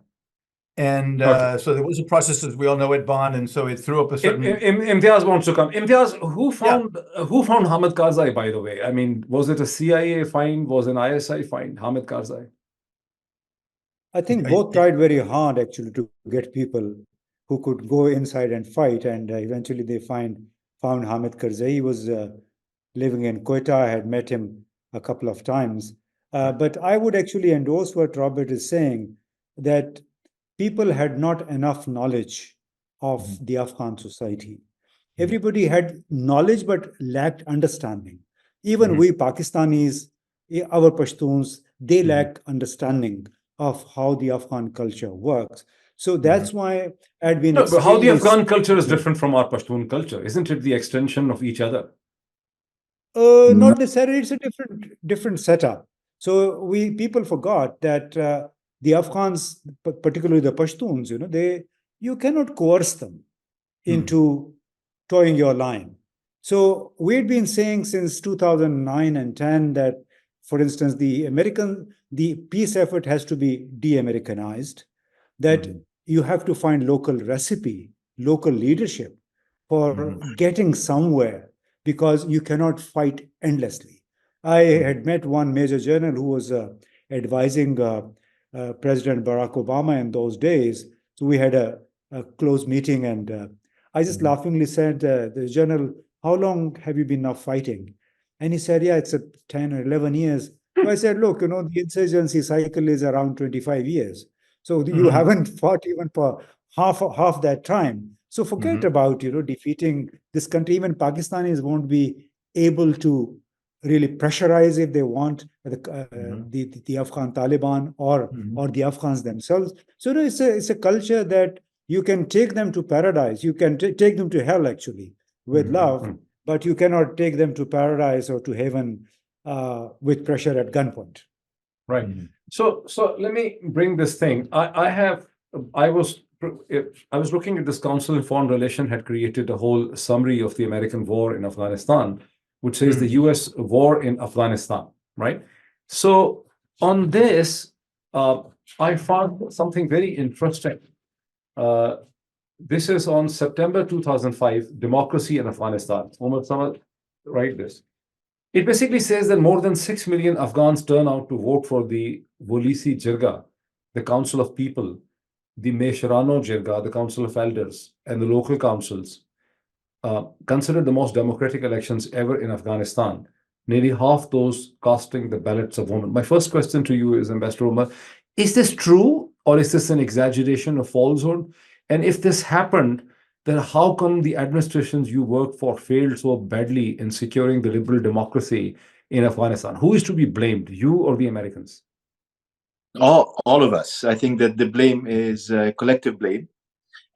And so there was a process, as we all know, at Bonn, and so it threw up a certain. Imtiaz wants to come. Imtiaz, who found Hamid Karzai, by the way? I mean, was it a CIA find? Was an ISI find? Hamid Karzai? I think both tried very hard, actually, to get people who could go inside and fight, and eventually they found Hamid Karzai. He was living in Quetta. I had met him a couple of times. But I would actually endorse what Robert is saying, that people had not enough knowledge of the Afghan society. Everybody had knowledge but lacked understanding. Even we Pakistanis, our Pashtuns, they lack understanding of how the Afghan culture works. So that's why I'd been. No, but how the Afghan culture is different from our Pashtun culture, isn't it? The extension of each other. Not necessarily. It's a different setup. So people forgot that the Afghans, particularly the Pashtuns, you cannot coerce them into towing your line. So we'd been saying since 2009 and 10 that, for instance, the peace effort has to be de-Americanized, that you have to find local recipe, local leadership for getting somewhere, because you cannot fight endlessly. I had met one major general who was advising President Barack Obama in those days. So we had a close meeting, and I just laughingly said, the general, how long have you been now fighting? And he said, yeah, it's 10 or 11 years. So I said, look, the insurgency cycle is around 25 years. So you haven't fought even for half that time. So forget about, defeating this country. Even Pakistanis won't be able to really pressurize if they want the Afghan Taliban or the Afghans themselves. So it's a culture that you can take them to paradise. You can take them to hell, actually, with love, but you cannot take them to paradise or to heaven with pressure at gunpoint. Right. So let me bring this thing. I was I was looking at this Council on Foreign Relations had created a whole summary of the American war in Afghanistan, which says the US war in Afghanistan, right? So on this, I found something very interesting. This is on September 2005, Democracy in Afghanistan. Omar, someone write this. It basically says that more than 6 million Afghans turn out to vote for the Volisi Jirga, the Council of People, the Mesharano Jirga, the Council of Elders, and the local councils, considered the most democratic elections ever in Afghanistan. Nearly half those casting the ballots of women. My first question to you is, Ambassador Omar, is this true or is this an exaggeration or falsehood? And if this happened, then how come the administrations you work for failed so badly in securing the liberal democracy in Afghanistan? Who is to be blamed, you or the Americans? All of us. I think that the blame is collective blame.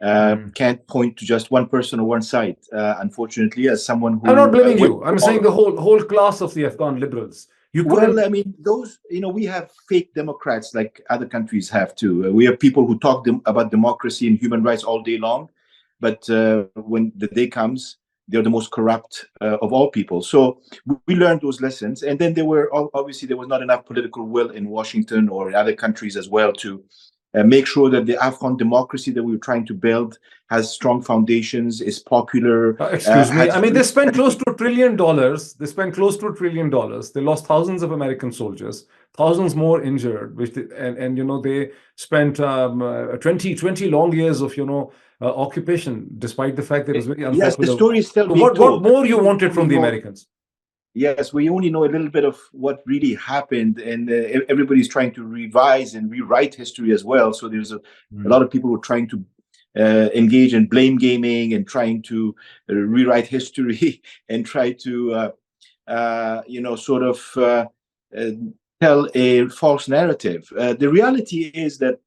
Can't point to just one person or one side. Unfortunately, as someone who I'm not blaming you. I'm saying the whole class of the Afghan liberals. Well, I mean, those, we have fake Democrats like other countries have too. We have people who talk about democracy and human rights all day long, but when the day comes, they're the most corrupt of all people. So we learned those lessons, and then there was not enough political will in Washington or in other countries as well to make sure that the Afghan democracy that we were trying to build has strong foundations, is popular. Excuse me. I mean, they spent close to $1 trillion. They spent close to $1 trillion. They lost thousands of American soldiers, thousands more injured, they spent 20 long years of, occupation, despite the fact that it was very unpopular. Yes, the story is still being told. What more you wanted from the Americans? Yes, we only know a little bit of what really happened, and everybody's trying to revise and rewrite history as well. So there's a lot of people who are trying to engage in blame gaming and trying to rewrite history and try to, tell a false narrative. The reality is that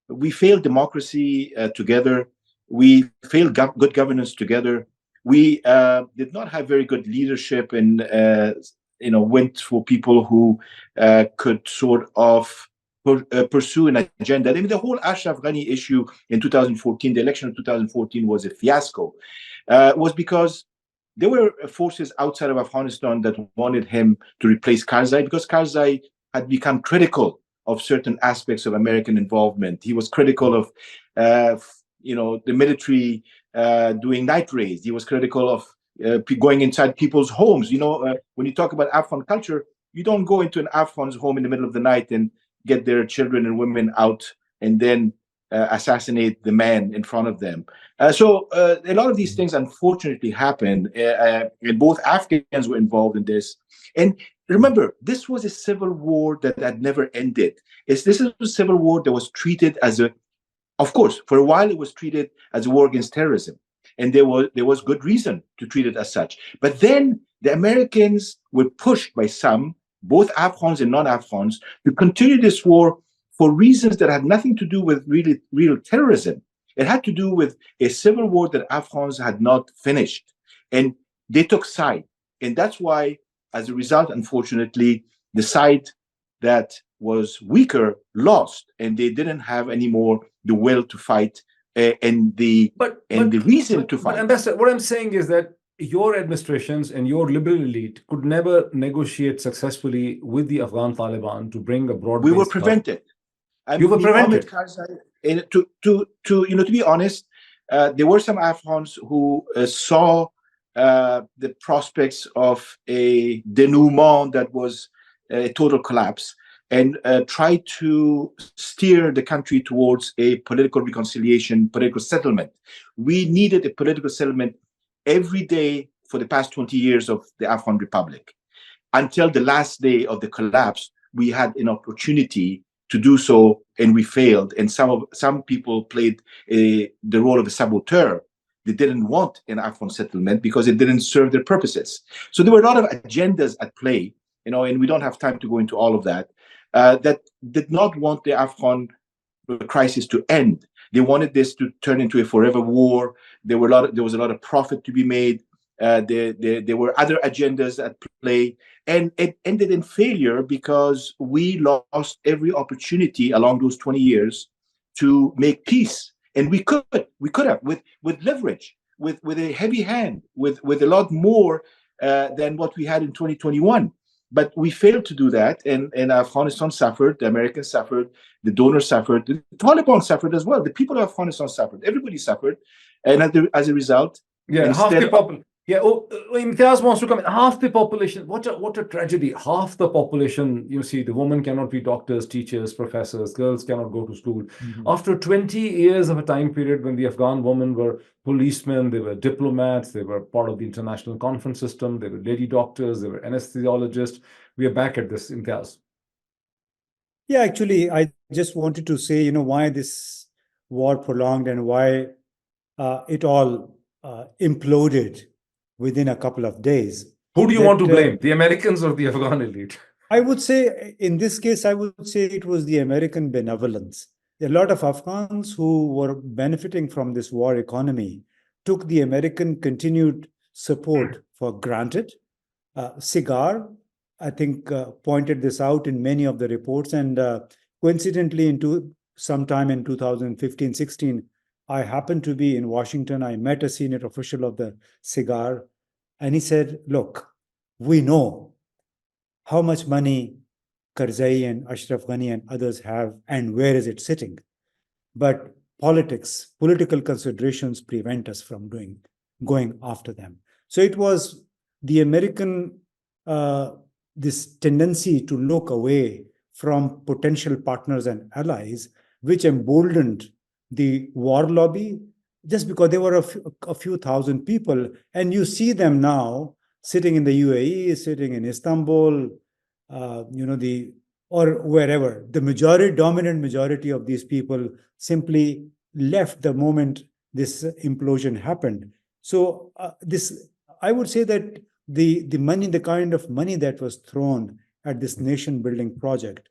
we failed democracy together. We failed good governance together. We did not have very good leadership and, went for people who could sort of pursue an agenda. I mean, the whole Ashraf Ghani issue in 2014, the election of 2014 was a fiasco, was because there were forces outside of Afghanistan that wanted him to replace Karzai, because Karzai had become critical of certain aspects of American involvement. He was critical of, the military doing night raids. He was critical of going inside people's homes. When you talk about Afghan culture, you don't go into an Afghan's home in the middle of the night and get their children and women out and then assassinate the man in front of them. So a lot of these things unfortunately happened, and both Afghans were involved in this. And remember, this was a civil war that had never ended. This is a civil war that was treated as of course, for a while it was treated as a war against terrorism, and there was good reason to treat it as such. But then the Americans were pushed by some, both Afghans and non-Afghans, to continue this war for reasons that had nothing to do with real terrorism. It had to do with a civil war that Afghans had not finished, and they took side. And that's why, as a result, unfortunately, the side that was weaker lost, and they didn't have any more the will to fight and the reason to fight. But Ambassador, what I'm saying is that your administrations and your liberal elite could never negotiate successfully with the Afghan Taliban to bring a broad. We were prevented. You were prevented. To be honest, there were some Afghans who saw the prospects of a denouement that was a total collapse, and try to steer the country towards a political reconciliation, political settlement. We needed a political settlement every day for the past 20 years of the Afghan Republic. Until the last day of the collapse, we had an opportunity to do so, and we failed. And some people played the role of a saboteur. They didn't want an Afghan settlement because it didn't serve their purposes. So there were a lot of agendas at play, and we don't have time to go into all of that. That did not want the Afghan crisis to end. They wanted this to turn into a forever war. There was a lot of profit to be made. There were other agendas at play, and it ended in failure because we lost every opportunity along those 20 years to make peace. And we could have with leverage, with a heavy hand, with a lot more than what we had in 2021. But we failed to do that, and Afghanistan suffered, the Americans suffered, the donors suffered, the Taliban suffered as well, the people of Afghanistan suffered, everybody suffered. And as a result, half the population. Imtiaz wants to come in. Half the population, what a tragedy. Half the population, you see, the women cannot be doctors, teachers, professors, girls cannot go to school. After 20 years of a time period when the Afghan women were policemen, they were diplomats, they were part of the international conference system, they were lady doctors, they were anesthesiologists. We are back at this, Imtiaz. Yeah, actually, I just wanted to say, why this war prolonged and why it all imploded within a couple of days. Who do you want to blame, the Americans or the Afghan elite? I would say, in this case, I would say it was the American benevolence. A lot of Afghans who were benefiting from this war economy took the American continued support for granted. Cigar, I think, pointed this out in many of the reports. And coincidentally, sometime in 2015-16, I happened to be in Washington. I met a senior official of the Cigar, and he said, look, we know how much money Karzai and Ashraf Ghani and others have, and where is it sitting? But political considerations prevent us from going after them. So it was the American, this tendency to look away from potential partners and allies, which emboldened the war lobby, just because there were a few thousand people. And you see them now sitting in the UAE, sitting in Istanbul, or wherever. The dominant majority of these people simply left the moment this implosion happened. So I would say that the money, the kind of money that was thrown at this nation building project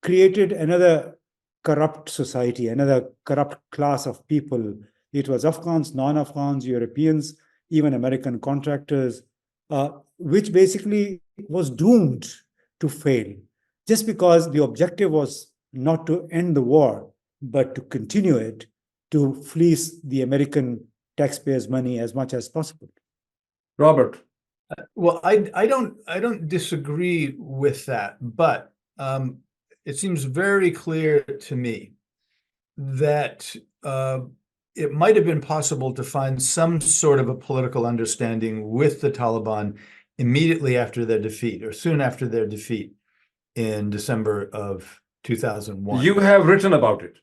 created another corrupt society, another corrupt class of people. It was Afghans, non-Afghans, Europeans, even American contractors, which basically was doomed to fail, just because the objective was not to end the war, but to continue it, to fleece the American taxpayers' money as much as possible. Robert. Well, I don't disagree with that, but it seems very clear to me that it might have been possible to find some sort of a political understanding with the Taliban immediately after their defeat, or soon after their defeat in December of 2001. You have written about it.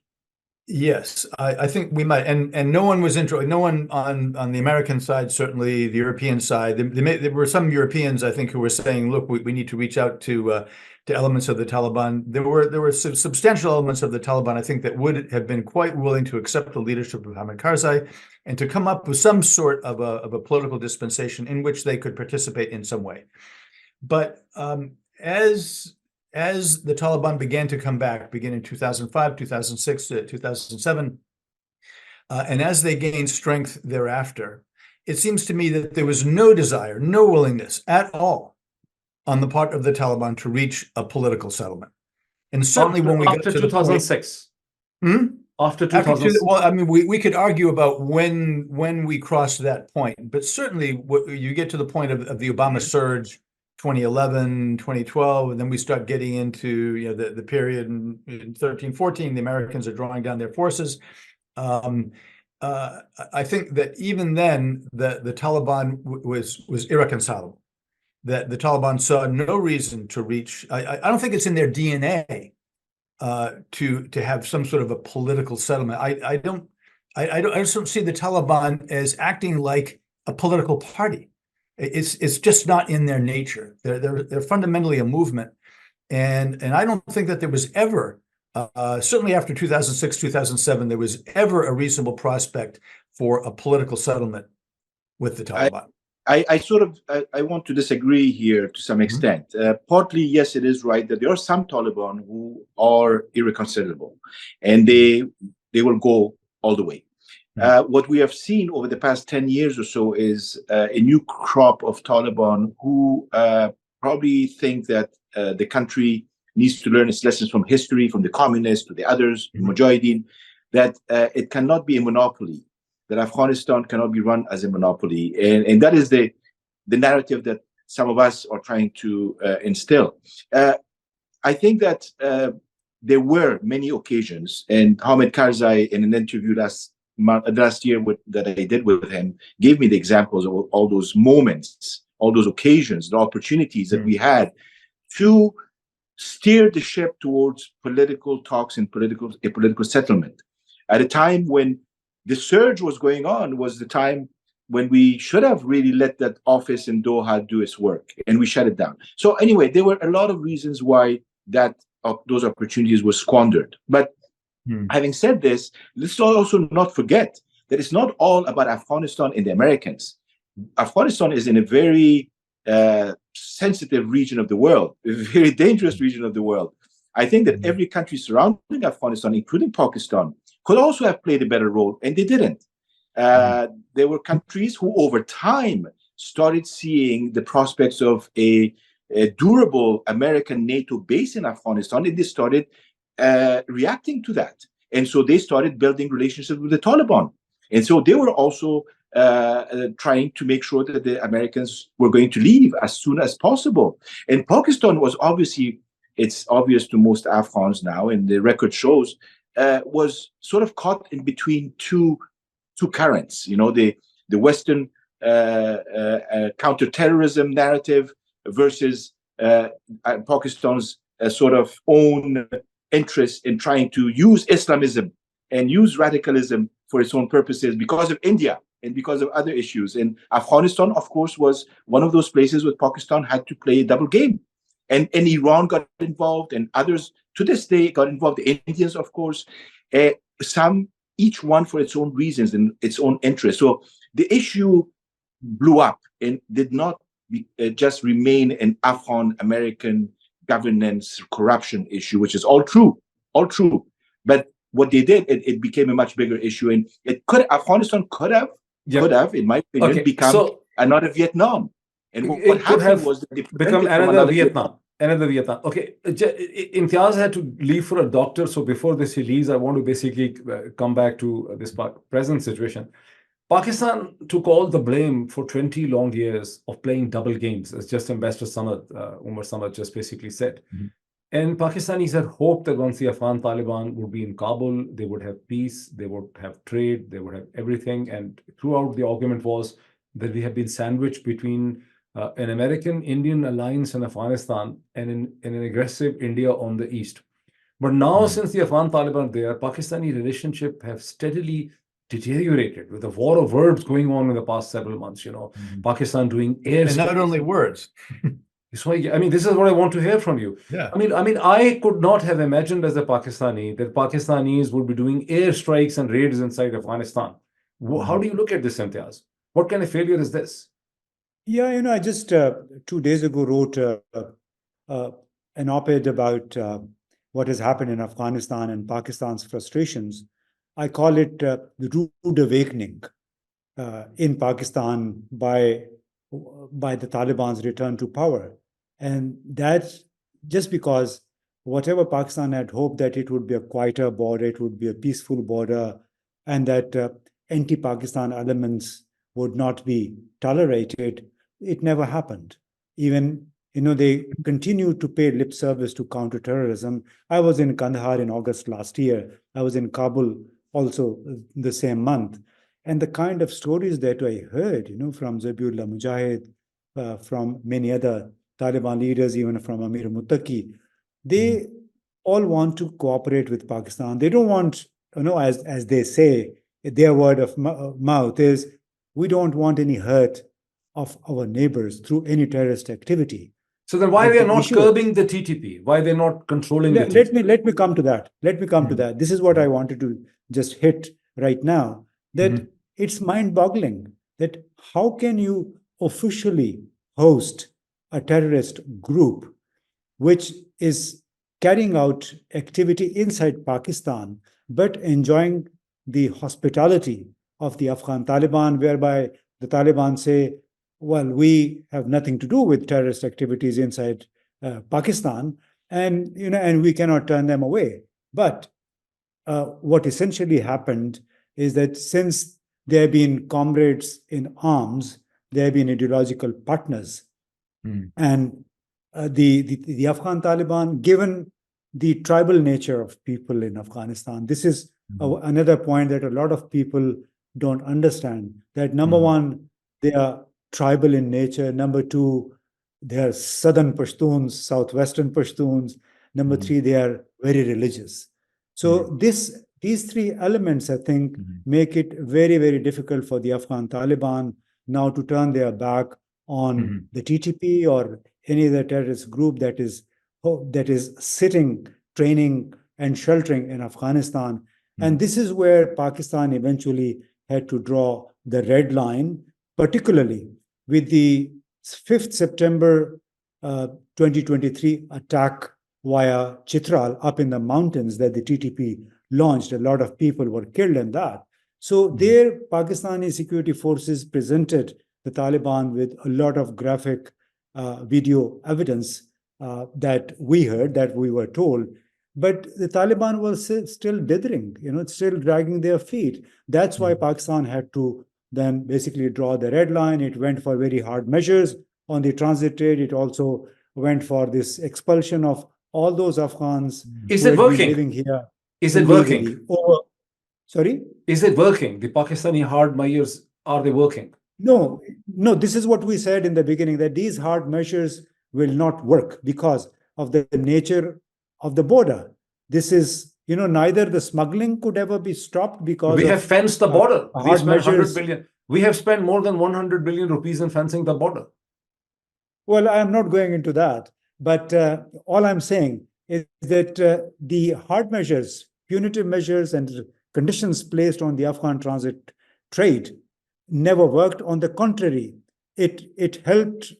Yes, I think we might, and no one was no one on the American side, certainly the European side. There were some Europeans, I think, who were saying, "Look, we need to reach out to elements of the Taliban." There were substantial elements of the Taliban, I think, that would have been quite willing to accept the leadership of Hamid Karzai and to come up with some sort of a political dispensation in which they could participate in some way. But as the Taliban began to come back, beginning in 2005, 2006, 2007, and as they gained strength thereafter, it seems to me that there was no desire, no willingness at all on the part of the Taliban to reach a political settlement. And certainly when we got to 2006. After 2006. Well, I mean, we could argue about when we crossed that point, but certainly you get to the point of the Obama surge, 2011, 2012, and then we start getting into the period in 13, 14, the Americans are drawing down their forces. I think that even then the Taliban was irreconcilable, that the Taliban saw no reason to reach. I don't think it's in their DNA to have some sort of a political settlement. I just don't see the Taliban as acting like a political party. It's just not in their nature. They're fundamentally a movement, and I don't think that there was ever, certainly after 2006, 2007, there was ever a reasonable prospect for a political settlement with the Taliban. I want to disagree here to some extent. Partly, yes, it is right that there are some Taliban who are irreconcilable, and they will go all the way. What we have seen over the past 10 years or so is a new crop of Taliban who probably think that the country needs to learn its lessons from history, from the communists to the others, the Mujahideen. that it cannot be a monopoly, that Afghanistan cannot be run as a monopoly. And that is the narrative that some of us are trying to instill. I think that there were many occasions, and Moeed Karzai, in an interview last year that I did with him, gave me the examples of all those moments, all those occasions, the opportunities that we had to steer the ship towards political talks and a political settlement. At a time when the surge was going on, was the time when we should have really let that office in Doha do its work, and we shut it down. So anyway, there were a lot of reasons why those opportunities were squandered. But having said this, let's also not forget that it's not all about Afghanistan and the Americans. Afghanistan is in a very sensitive region of the world, a very dangerous region of the world. I think that every country surrounding Afghanistan, including Pakistan, could also have played a better role, and they didn't. There were countries who, over time, started seeing the prospects of a durable American NATO base in Afghanistan, and they started reacting to that. And so they started building relationships with the Taliban. And so they were also trying to make sure that the Americans were going to leave as soon as possible. And Pakistan was obviously, it's obvious to most Afghans now, and the record shows, was sort of caught in between two currents. You know, the Western counterterrorism narrative versus Pakistan's sort of own interest in trying to use Islamism and use radicalism for its own purposes because of India and because of other issues. And Afghanistan, of course, was one of those places where Pakistan had to play a double game. And Iran got involved, and others to this day got involved. The Indians, of course, each one for its own reasons and its own interests. So the issue blew up and did not just remain an Afghan American governance corruption issue, which is all true. But what they did, it became a much bigger issue, and Afghanistan could have, in my opinion, become another Vietnam. And what happened was that they become another Vietnam. Another Vietnam. Okay, Imtiaz had to leave for a doctor, so before this he leaves, I want to basically come back to this present situation. Pakistan took all the blame for 20 long years of playing double games, as just Ambassador Omar Samad just basically said. And Pakistanis had hoped that once the Afghan Taliban would be in Kabul, they would have peace, they would have trade, they would have everything. And throughout the argument was that we have been sandwiched between an American-Indian alliance in Afghanistan and an aggressive India on the east. But now, since the Afghan Taliban are there, Pakistani relationship have steadily deteriorated with a war of words going on in the past several months. You know, Pakistan doing air. And not only words. So, I mean, this is what I want to hear from you. Yeah. I mean, I could not have imagined as a Pakistani that Pakistanis would be doing airstrikes and raids inside Afghanistan. How do you look at this, Imtiaz? What kind of failure is this? Yeah, you know, I just 2 days ago wrote an op-ed about what has happened in Afghanistan and Pakistan's frustrations. I call it the rude awakening in Pakistan by the Taliban's return to power. And that's just because whatever Pakistan had hoped that it would be a quieter border, it would be a peaceful border, and that anti-Pakistan elements would not be tolerated, it never happened. Even, you know, they continued to pay lip service to counterterrorism. I was in Kandahar in August last year. I was in Kabul also the same month. And the kind of stories that I heard, you know, from Zabiullah Mujahid, from many other Taliban leaders, even from Amir Muttaqi, they all want to cooperate with Pakistan. They don't want, you know, as they say, their word of mouth is, we don't want any hurt of our neighbors through any terrorist activity. So then why they are not curbing the TTP? Why they're not controlling the TTP? Let me come to that. Let me come to that. This is what I wanted to just hit right now, that it's mind-boggling that how can you officially host a terrorist group which is carrying out activity inside Pakistan, but enjoying the hospitality of the Afghan Taliban, whereby the Taliban say, well, we have nothing to do with terrorist activities inside Pakistan, and you know, and we cannot turn them away. But what essentially happened is that since they have been comrades in arms, they have been ideological partners. And the Afghan Taliban, given the tribal nature of people in Afghanistan, this is another point that a lot of people don't understand, that number one, they are tribal in nature. Number two, they are southern Pashtuns, southwestern Pashtuns. Number three, they are very religious. So these three elements, I think, make it very, very difficult for the Afghan Taliban now to turn their back on the TTP or any other terrorist group that is sitting, training, and sheltering in Afghanistan. And this is where Pakistan eventually had to draw the red line, particularly with the 5th September 2023 attack via Chitral up in the mountains that the TTP launched. A lot of people were killed in that. So there, Pakistani security forces presented the Taliban with a lot of graphic video evidence that we heard, that we were told. But the Taliban was still dithering, still dragging their feet. That's why Pakistan had to then basically draw the red line. It went for very hard measures on the transit trade. It also went for this expulsion of all those Afghans who had been living here. Is it working? Sorry? Is it working? The Pakistani hard measures, are they working? No, this is what we said in the beginning, that these hard measures will not work because of the nature of the border. This is, neither the smuggling could ever be stopped because we have fenced the border. We spent 100 billion. We have spent more than 100 billion rupees in fencing the border. Well, I'm not going into that, but all I'm saying is that the hard measures, punitive measures, and conditions placed on the Afghan transit trade never worked. On the contrary, it helped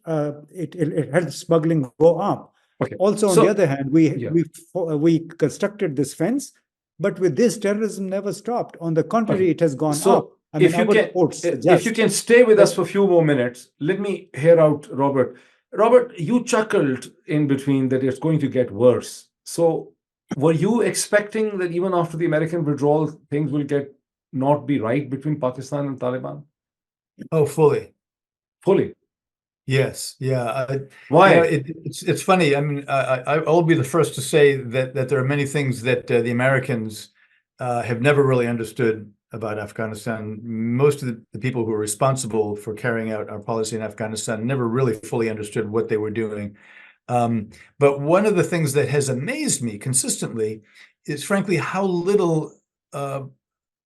smuggling go up. Okay. Also, on the other hand, we constructed this fence, but with this, terrorism never stopped. On the contrary, it has gone up. If you can stay with us for a few more minutes, let me hear out Robert. Robert, you chuckled in between that it's going to get worse. So were you expecting that even after the American withdrawal, things will not be right between Pakistan and Taliban? Oh, fully. Fully? Yes. Yeah. Why? It's funny. I mean, I'll be the first to say that there are many things that the Americans have never really understood about Afghanistan. Most of the people who are responsible for carrying out our policy in Afghanistan never really fully understood what they were doing. But one of the things that has amazed me consistently is, frankly, how little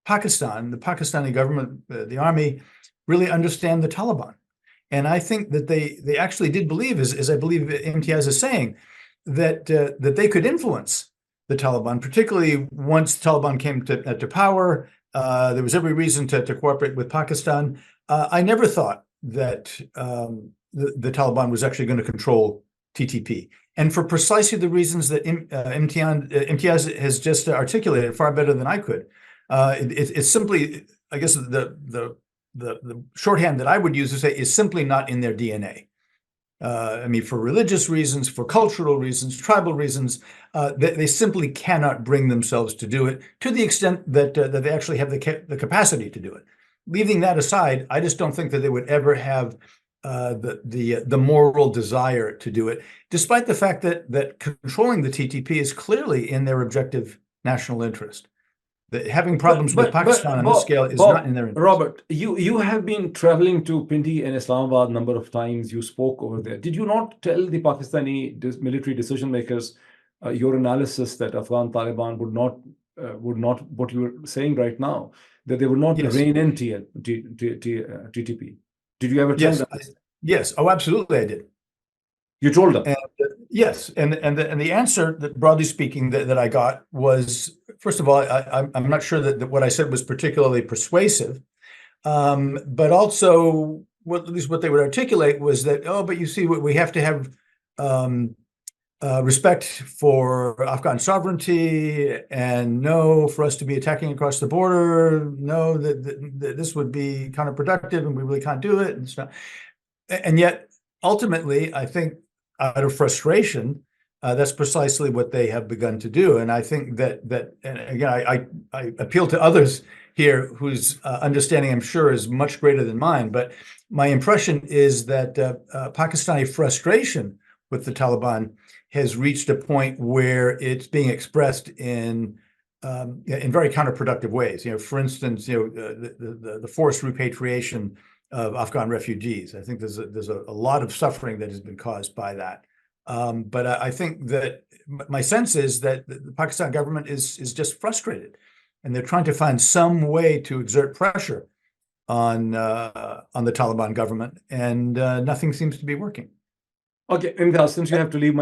Pakistan, the Pakistani government, the army, really understand the Taliban. And I think that they actually did believe, as I believe Imtiaz is saying, that they could influence the Taliban, particularly once the Taliban came to power. There was every reason to cooperate with Pakistan. I never thought that the Taliban was actually going to control TTP. And for precisely the reasons that Imtiaz has just articulated far better than I could. It's simply, I guess, the shorthand that I would use to say is simply not in their DNA. I mean, for religious reasons, for cultural reasons, tribal reasons, they simply cannot bring themselves to do it to the extent that they actually have the capacity to do it. Leaving that aside, I just don't think that they would ever have the moral desire to do it, despite the fact that controlling the TTP is clearly in their objective national interest. Having problems with Pakistan on this scale is not in their interest. Robert, you have been traveling to Pindi and Islamabad a number of times. You spoke over there. Did you not tell the Pakistani military decision makers your analysis that Afghan Taliban would not what you were saying right now, that they would not rein in TTP? Did you ever tell them? Yes. Oh, absolutely, I did. You told them? And, yes, and the answer that, broadly speaking, that I got was, first of all, I'm not sure that what I said was particularly persuasive, but also at least what they would articulate was that, but you see, we have to have respect for Afghan sovereignty, and no, for us to be attacking across the border, no, that this would be counterproductive, and we really can't do it, and stuff. And yet, ultimately, I think, out of frustration, That's precisely what they have begun to do. And I think that and again, I appeal to others here whose understanding, I'm sure, is much greater than mine. But my impression is that Pakistani frustration with the Taliban has reached a point where it's being expressed in very counterproductive ways. For instance, the forced repatriation of Afghan refugees. I think there's a lot of suffering that has been caused by that. But I think that my sense is that the Pakistan government is just frustrated, and they're trying to find some way to exert pressure on the Taliban government, and nothing seems to be working. Okay, Imtiaz, since you have to leave,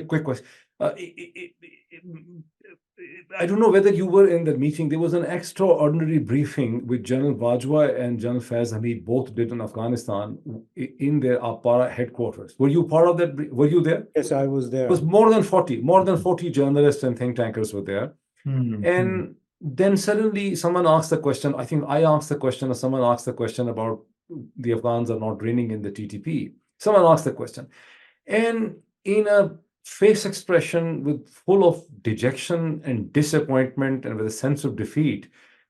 quick question. I don't know whether you were in the meeting. There was an extraordinary briefing with General Bajwa and General Faiz Hamid, both did in Afghanistan, in their Para headquarters. Were you part of that? Were you there? Yes, I was there. It was more than 40 journalists and think tankers were there. And then suddenly someone asked the question, I think I asked the question, or someone asked the question about the Afghans are not draining in the TTP. Someone asked the question. And in a face expression full of dejection and disappointment and with a sense of defeat,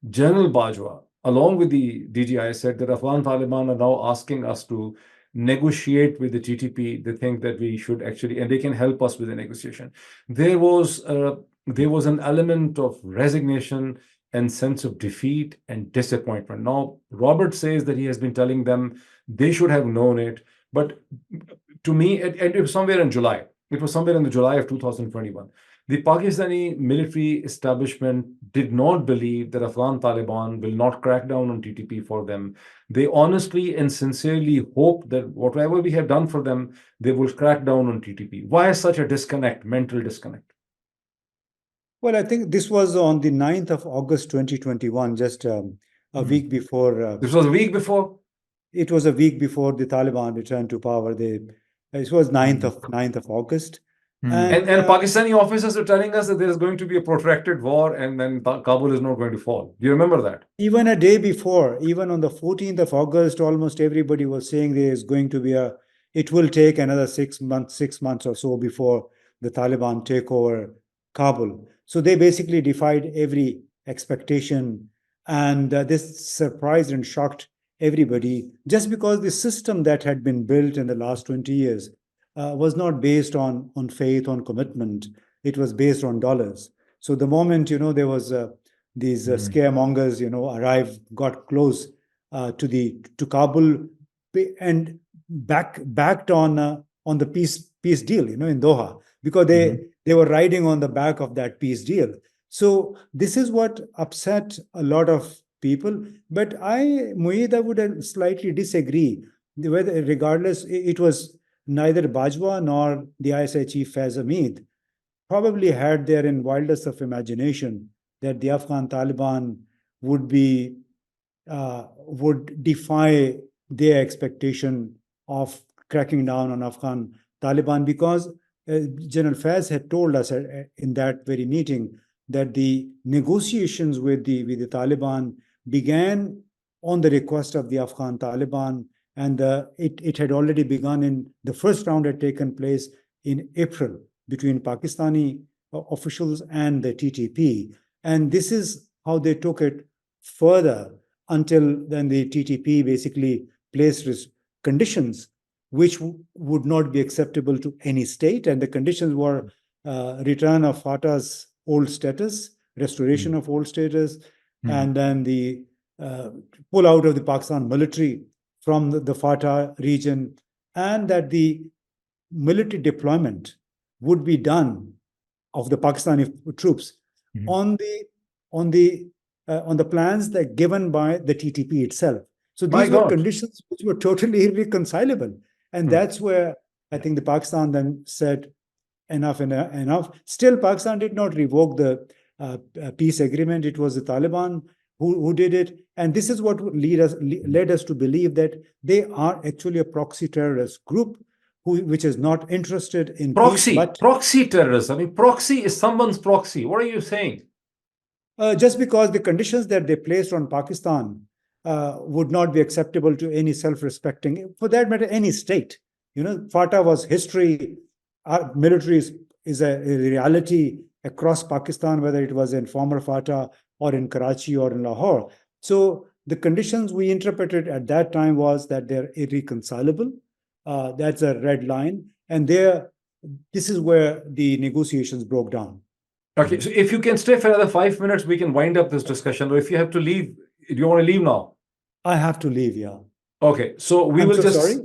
General Bajwa, along with the DGI, said that Afghan Taliban are now asking us to negotiate with the TTP. They think that we should actually, and they can help us with the negotiation. There was an element of resignation and sense of defeat and disappointment. Now, Robert says that he has been telling them they should have known it, but to me, it was somewhere in July. It was somewhere in the July of 2021. The Pakistani military establishment did not believe that Afghan Taliban will not crack down on TTP for them. They honestly and sincerely hope that whatever we have done for them, they will crack down on TTP. Why such a disconnect, mental disconnect? Well, I think this was on the 9th of August 2021, just a week before. This was a week before? It was a week before the Taliban returned to power. It was 9th of August. And Pakistani officers are telling us that there is going to be a protracted war and then Kabul is not going to fall. Do you remember that? Even a day before, even on the 14th of August, almost everybody was saying there is going to be it will take another 6 months or so before the Taliban take over Kabul. So they basically defied every expectation. And this surprised and shocked everybody, just because the system that had been built in the last 20 years was not based on faith, on commitment. It was based on dollars. So the moment, there was these scaremongers, arrived, got close to Kabul and backed on the peace deal, in Doha, because they were riding on the back of that peace deal. So this is what upset a lot of people. But Moeed, I would slightly disagree. Regardless, it was neither Bajwa nor the ISI chief Faiz Hamid probably had there in wildest of imagination that the Afghan Taliban would defy their expectation of cracking down on Afghan Taliban, because General Faiz had told us in that very meeting that the negotiations with the Taliban began on the request of the Afghan Taliban, and it had already begun. In the first round had taken place in April between Pakistani officials and the TTP, and this is how they took it further until then the TTP basically placed conditions which would not be acceptable to any state, and the conditions were return of FATA's old status, restoration of old status, and then the pull out of the Pakistan military from the FATA region, and that the military deployment would be done of the Pakistani troops on the plans that given by the TTP itself. So these were conditions which were totally irreconcilable, and that's where I think the Pakistan then said enough. Still, Pakistan did not revoke the peace agreement. It was the Taliban who did it, and this is what led us to believe that they are actually a proxy terrorist group which is not interested in proxy. Peace, proxy terrorists. I mean, proxy is someone's proxy. What are you saying? Just because the conditions that they placed on Pakistan would not be acceptable to any self-respecting, for that matter, any state. FATA was history our military is a reality across Pakistan, whether it was in former FATA or in Karachi or in Lahore. So the conditions we interpreted at that time was that they're irreconcilable. That's a red line. And this is where the negotiations broke down. Okay, so if you can stay for another 5 minutes, we can wind up this discussion. Or if you have to leave, do you want to leave now? I have to leave, yeah. Okay, so we I'm will so just. sorry.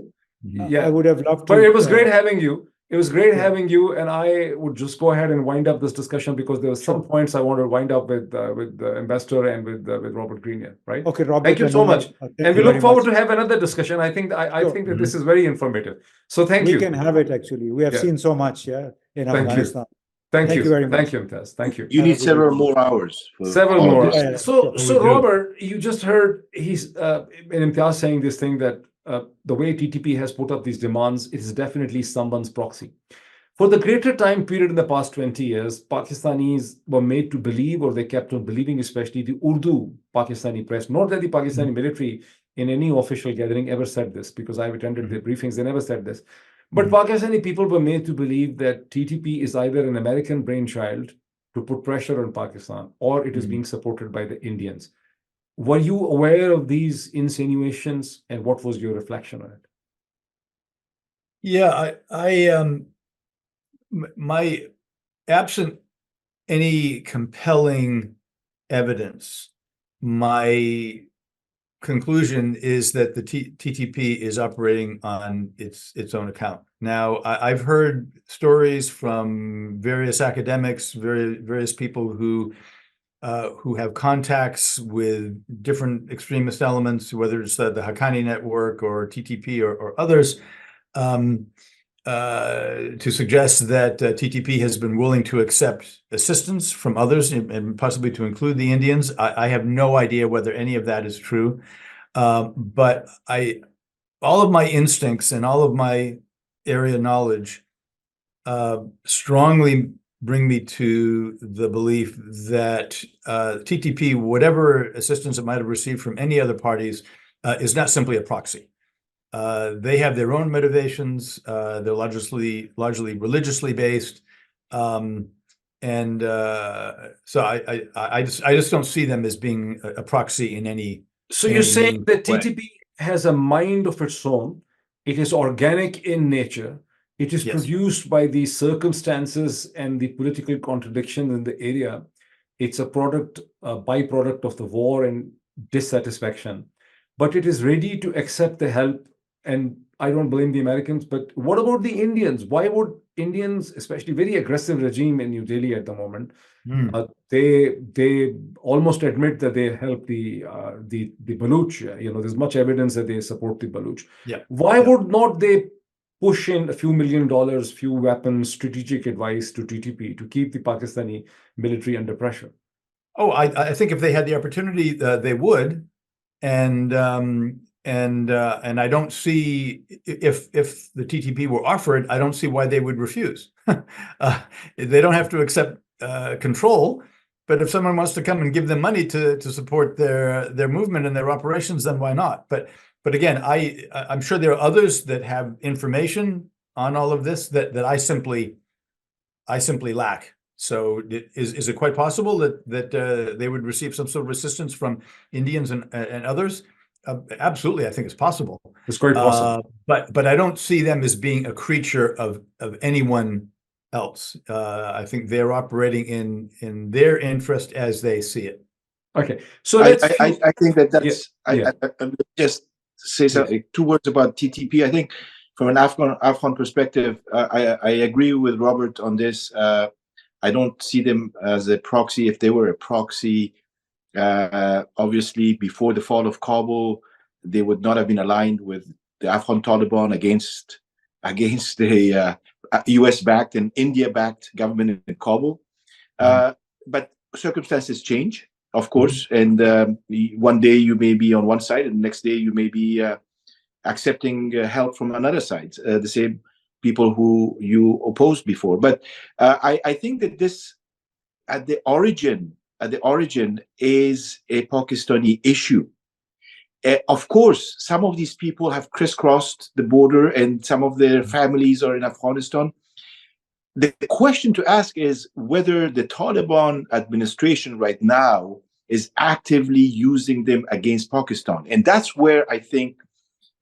Yeah, I would have loved to. but it was great having you. It was great Yeah. having you, and I would just go ahead and wind up this discussion because there were some points I want to wind up with the investor and with Robert Grenier, right? Okay, Robert. Thank you so much, and we look forward to have another discussion. I think that this is very informative. So thank you. We can have it actually. We have seen so much, in Afghanistan. Thank you very much. Thank you, Imtiaz. Thank you. You need several more hours. Several more. Sure. So Robert, you just heard Imtiaz saying this thing that the way TTP has put up these demands, it is definitely someone's proxy. For the greater time period in the past 20 years, Pakistanis were made to believe, or they kept on believing, especially the Urdu Pakistani press, not that the Pakistani military in any official gathering ever said this, because I've attended their briefings, they never said this. But Pakistani people were made to believe that TTP is either an American brainchild to put pressure on Pakistan, or it is being supported by the Indians. Were you aware of these insinuations, and what was your reflection on it? Yeah, my absent any compelling evidence, my conclusion is that the TTP is operating on its own account. Now, I've heard stories from various academics, various people who have contacts with different extremist elements, whether it's the Haqqani network or TTP or others, to suggest that TTP has been willing to accept assistance from others and possibly to include the Indians. I have no idea whether any of that is true, but all of my instincts and all of my area knowledge strongly bring me to the belief that TTP, whatever assistance it might have received from any other parties, is not simply a proxy. They have their own motivations. They're largely religiously based, so I just don't see them as being a proxy in any. So you're saying that TTP has a mind of its own. It is organic in nature. It is produced by the circumstances and the political contradictions in the area. It's a byproduct of the war and dissatisfaction. But it is ready to accept the help. And I don't blame the Americans, but what about the Indians? Why would Indians, especially very aggressive regime in New Delhi at the moment, they almost admit that they help the Baluch. There's much evidence that they support the Baluch. Why would not they push in a few $1 million, few weapons, strategic advice to TTP to keep the Pakistani military under pressure? Oh, I think if they had the opportunity, they would, and I don't see, if the TTP were offered, I don't see why they would refuse. They don't have to accept control, but if someone wants to come and give them money to support their movement and their operations, then why not? But again, I'm sure there are others that have information on all of this that I simply lack. So is it quite possible that they would receive some sort of assistance from Indians and others? Absolutely, I think it's possible. It's quite possible. But I don't see them as being a creature of anyone else. I think they're operating in their interest as they see it. Okay, so I think that's. I just say something, 2 words about TTP. I think from an Afghan perspective, I agree with Robert on this. I don't see them as a proxy. If they were a proxy, obviously before the fall of Kabul, they would not have been aligned with the Afghan Taliban against the US-backed and India-backed government in Kabul. But circumstances change, of course, and one day you may be on one side, and the next day you may be accepting help from another side, the same people who you opposed before. But I think that this, at the origin is a Pakistani issue. Of course, some of these people have crisscrossed the border and some of their families are in Afghanistan. the question to ask is whether the Taliban administration right now is actively using them against Pakistan. And that's where I think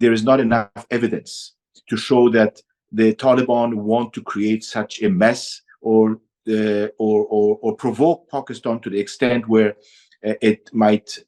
there is not enough evidence to show that the Taliban want to create such a mess or provoke Pakistan to the extent where it might,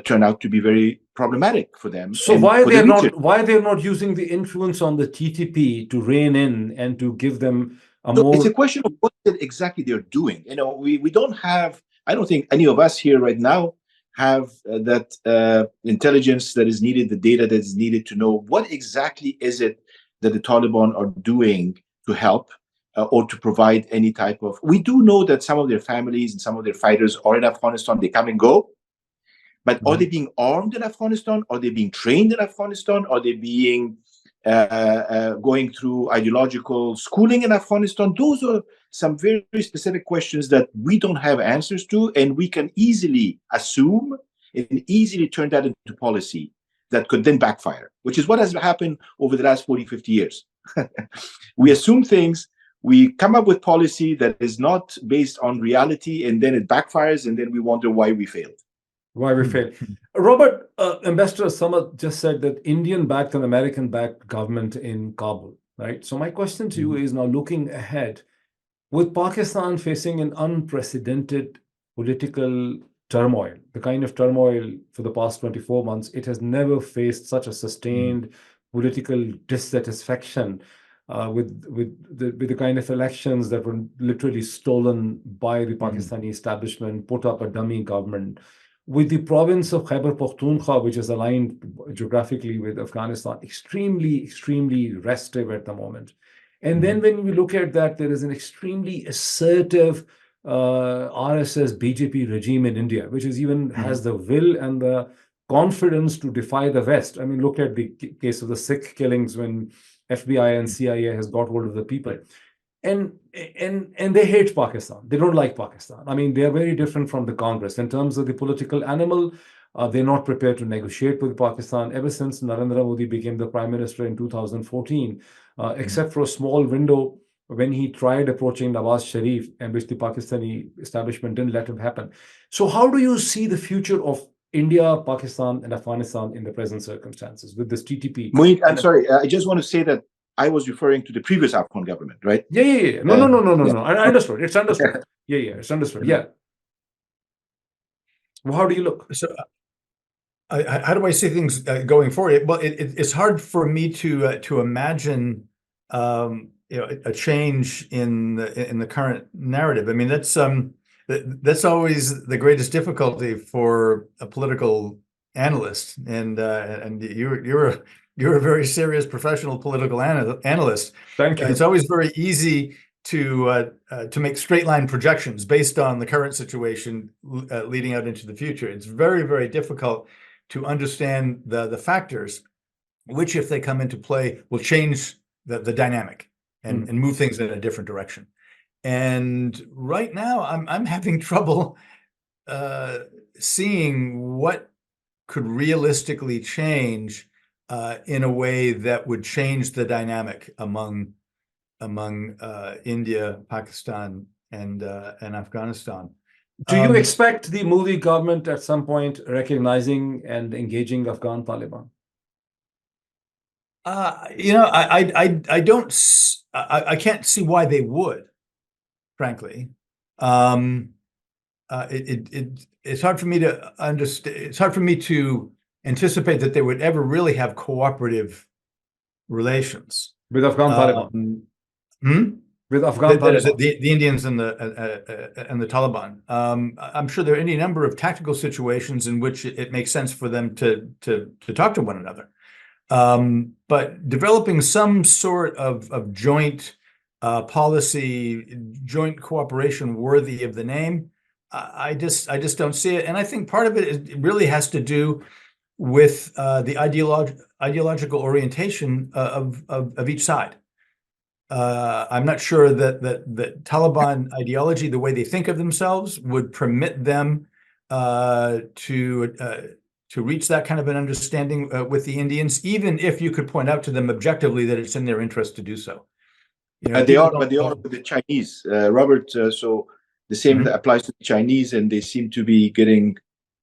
turn out to be very problematic for them. So why they're not using the influence on the TTP to rein in and to give them a more? It's a question of what exactly they're doing. We don't have. I don't think any of us here right now have that intelligence that is needed, the data that is needed to know what exactly is it that the Taliban are doing to help or to provide any type of. We do know that some of their families and some of their fighters are in Afghanistan. They come and go. But are they being armed in Afghanistan? Are they being trained in Afghanistan? Are they being going through ideological schooling in Afghanistan? Those are some very, very specific questions that we don't have answers to, and we can easily assume and easily turn that into policy that could then backfire, which is what has happened over the last 40, 50 years. We assume things, we come up with policy that is not based on reality, and then it backfires, and then we wonder why we failed. Why we failed. Robert, Ambassador Samad just said that Indian-backed and American-backed government in Kabul, right? So my question to you is now looking ahead, with Pakistan facing an unprecedented political turmoil, the kind of turmoil for the past 24 months, it has never faced such a sustained political dissatisfaction with the kind of elections that were literally stolen by the Pakistani establishment, put up a dummy government. With the province of Khyber Pakhtunkhwa, which is aligned geographically with Afghanistan, extremely, extremely restive at the moment. And then when we look at that, there is an extremely assertive RSS BJP regime in India, which is even has the will and the confidence to defy the West. I mean, look at the case of the Sikh killings when FBI and CIA has got hold of the people. And they hate Pakistan. They don't like Pakistan. I mean, they are very different from the Congress in terms of the political animal. They're not prepared to negotiate with Pakistan ever since Narendra Modi became the prime minister in 2014, except for a small window when he tried approaching Nawaz Sharif, and which the Pakistani establishment didn't let him happen. So how do you see the future of India, Pakistan, and Afghanistan in the present circumstances with this TTP? Moeed, I'm sorry. I just want to say that I was referring to the previous Afghan government, right? Yeah. No. I understood. It's understood. Yeah, it's understood. Yeah. Well, how do you look? So, how do I see things going forward? Well, it's hard for me to imagine, a change in the current narrative. I mean, that's always the greatest difficulty for a political analyst, and you're a very serious professional political analyst. Thank you. It's always very easy to make straight line projections based on the current situation leading out into the future. It's very, very difficult to understand the factors, which, if they come into play, will change the dynamic and move things in a different direction. And right now, I'm having trouble seeing what could realistically change in a way that would change the dynamic among India, Pakistan, and Afghanistan. Do you expect the Modi government at some point recognizing and engaging Afghan Taliban? I can't see why they would, frankly. It's hard for me to understand. It's hard for me to anticipate that they would ever really have cooperative relations with Afghan Taliban. With Afghan Taliban, the Indians and the Taliban. I'm sure there are any number of tactical situations in which it makes sense for them to talk to one another. But developing some sort of joint policy, joint cooperation worthy of the name, I just don't see it. And I think part of it really has to do with the ideological orientation of each side. I'm not sure that Taliban ideology, the way they think of themselves, would permit them to reach that kind of an understanding with the Indians, even if you could point out to them objectively that it's in their interest to do so. You know, They people are, don't but they are know. with the Chinese, Robert. So the same applies to the Chinese, and they seem to be getting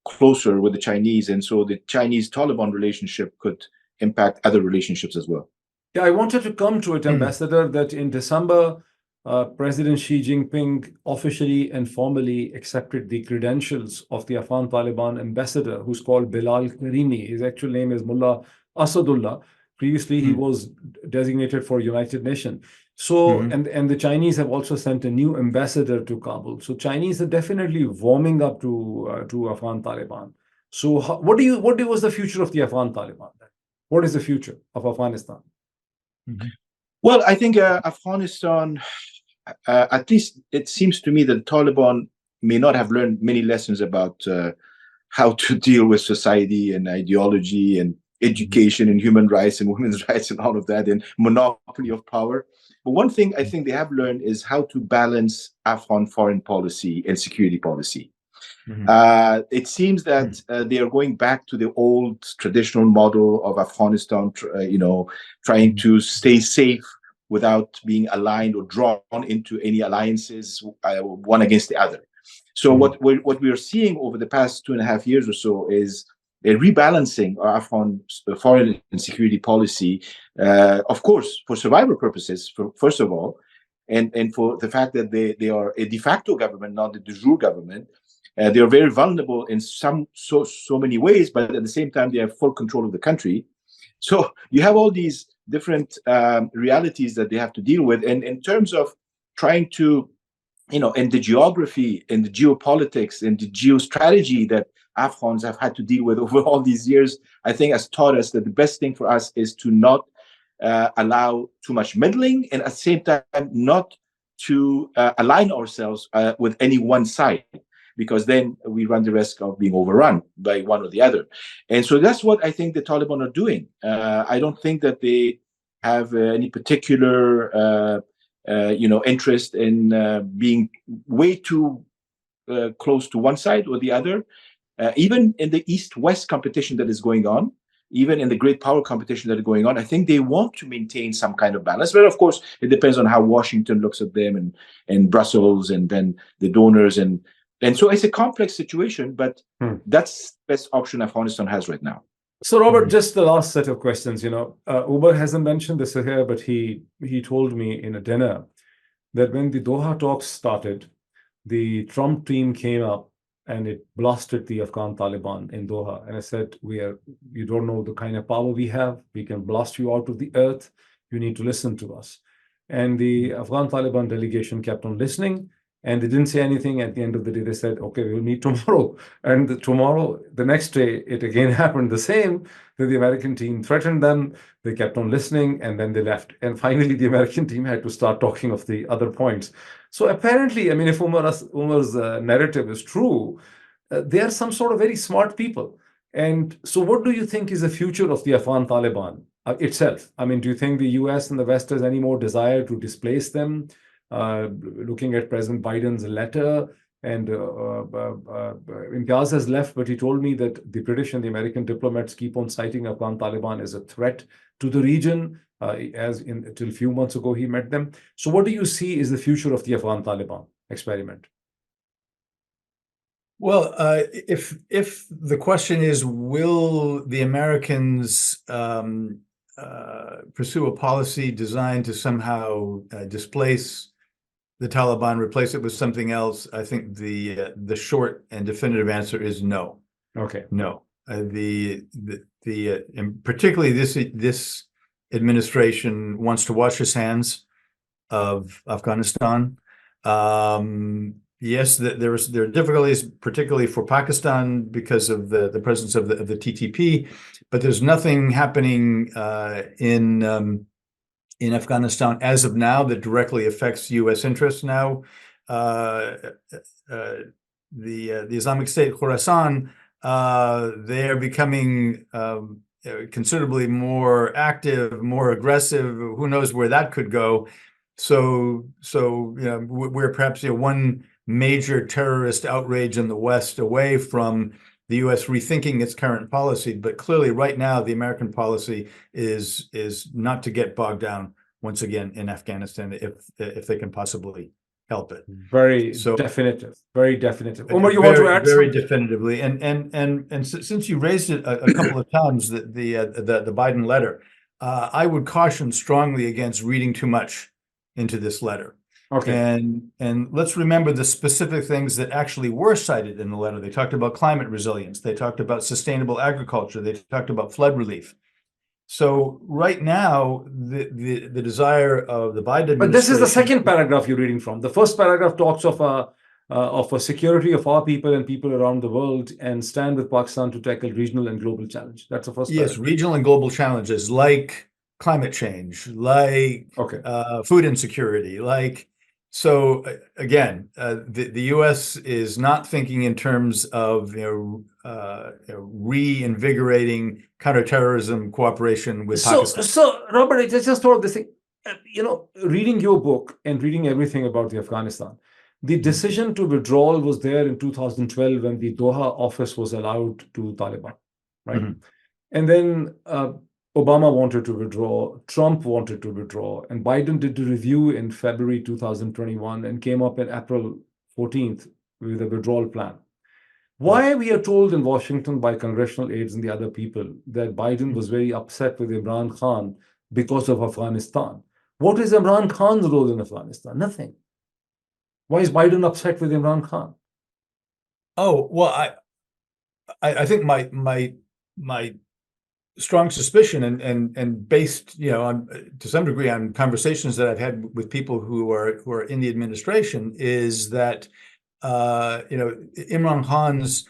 closer with the Chinese, and so the Chinese-Taliban relationship could impact other relationships as well. Yeah, I wanted to come to it, Ambassador, that in December, President Xi Jinping officially and formally accepted the credentials of the Afghan Taliban ambassador, who's called Bilal Karimi. His actual name is Mullah Asadullah. Previously, he was designated for United Nations. So, and the Chinese have also sent a new ambassador to Kabul. So, Chinese are definitely warming up to Afghan Taliban. So, what was the future of the Afghan Taliban? What is the future of Afghanistan? Well, I think Afghanistan, at least it seems to me that the Taliban may not have learned many lessons about how to deal with society and ideology and education and human rights and women's rights and all of that, and monopoly of power. But one thing I think they have learned is how to balance Afghan foreign policy and security policy. It seems that they are going back to the old traditional model of Afghanistan, trying to stay safe without being aligned or drawn into any alliances, one against the other. So what we are seeing over the past 2.5 years or so is a rebalancing of Afghan foreign and security policy, of course, for survival purposes, first of all, and for the fact that they are a de facto government, not a de jure government. They are very vulnerable in so many ways, but at the same time, they have full control of the country. So you have all these different realities that they have to deal with. And in terms of trying to, and the geography and the geopolitics and the geostrategy that Afghans have had to deal with over all these years, I think has taught us that the best thing for us is to not allow too much meddling, and at the same time, not to align ourselves with any one side, because then we run the risk of being overrun by one or the other. And so that's what I think the Taliban are doing. I don't think that they have any particular, interest in being way too close to one side or the other. Even in the East-West competition that is going on, even in the great power competition that is going on, I think they want to maintain some kind of balance. But of course, it depends on how Washington looks at them and Brussels and then the donors. And so it's a complex situation, but that's the best option Afghanistan has right now. So, Robert, just the last set of questions. Omar hasn't mentioned this here, but he told me in a dinner that when the Doha talks started, the Trump team came up and it blasted the Afghan Taliban in Doha. And I said, you don't know the kind of power we have. We can blast you out of the earth. You need to listen to us. And the Afghan Taliban delegation kept on listening. And they didn't say anything. At the end of the day, they said, okay, we'll meet tomorrow. And the next day, it again happened the same, that the American team threatened them. They kept on listening, and then they left. And finally, the American team had to start talking of the other points. So apparently, I mean, if Umar's narrative is true, they are some sort of very smart people. And so what do you think is the future of the Afghan Taliban itself? I mean, do you think the US and the West has any more desire to displace them? Looking at President Biden's letter, and Imtiaz has left, but he told me that the British and the American diplomats keep on citing Afghan Taliban as a threat to the region, until a few months ago he met them. So what do you see is the future of the Afghan Taliban experiment? Well, if the question is, will the Americans pursue a policy designed to somehow displace the Taliban, replace it with something else, I think the short and definitive answer is no. Okay. No. And particularly this administration wants to wash its hands of Afghanistan. Yes, there are difficulties, particularly for Pakistan, because of the presence of the TTP, but there's nothing happening in Afghanistan as of now that directly affects U.S. interests now. The Islamic State, Khorasan, they are becoming considerably more active, more aggressive. Who knows where that could go? So we're perhaps one major terrorist outrage in the West away from the U.S. rethinking its current policy. But clearly right now, the American policy is not to get bogged down once again in Afghanistan if they can possibly help it. Very So definitive, very definitive. Omar, you want to add very something? definitively, and since you raised it a couple of times, the Biden letter, I would caution strongly against reading too much into this letter. Okay. And let's remember the specific things that actually were cited in the letter. They talked about climate resilience. They talked about sustainable agriculture. They talked about flood relief. So right now, the desire of the Biden administration. But this is the second paragraph you're reading from. The first paragraph talks of a security of our people and people around the world, and stand with Pakistan to tackle regional and global challenge. That's the first paragraph. Yes, regional and global challenges like climate change, like food insecurity, like. So again, the U.S. is not thinking in terms of reinvigorating counterterrorism cooperation with Pakistan. So Robert, I just thought this thing. Reading your book and reading everything about the Afghanistan, the decision to withdrawal was there in 2012 when the Doha office was allowed to Taliban, right? Mm-hmm. And then Obama wanted to withdraw, Trump wanted to withdraw, and Biden did the review in February 2021 and came up in April 14th with a withdrawal plan. Why we are told in Washington by congressional aides and the other people that Biden was very upset with Imran Khan because of Afghanistan. What is Imran Khan's role in Afghanistan? Nothing. Why is Biden upset with Imran Khan? Oh, well, I think my strong suspicion and based, on to some degree on conversations that I've had with people who are in the administration is that Imran Khan's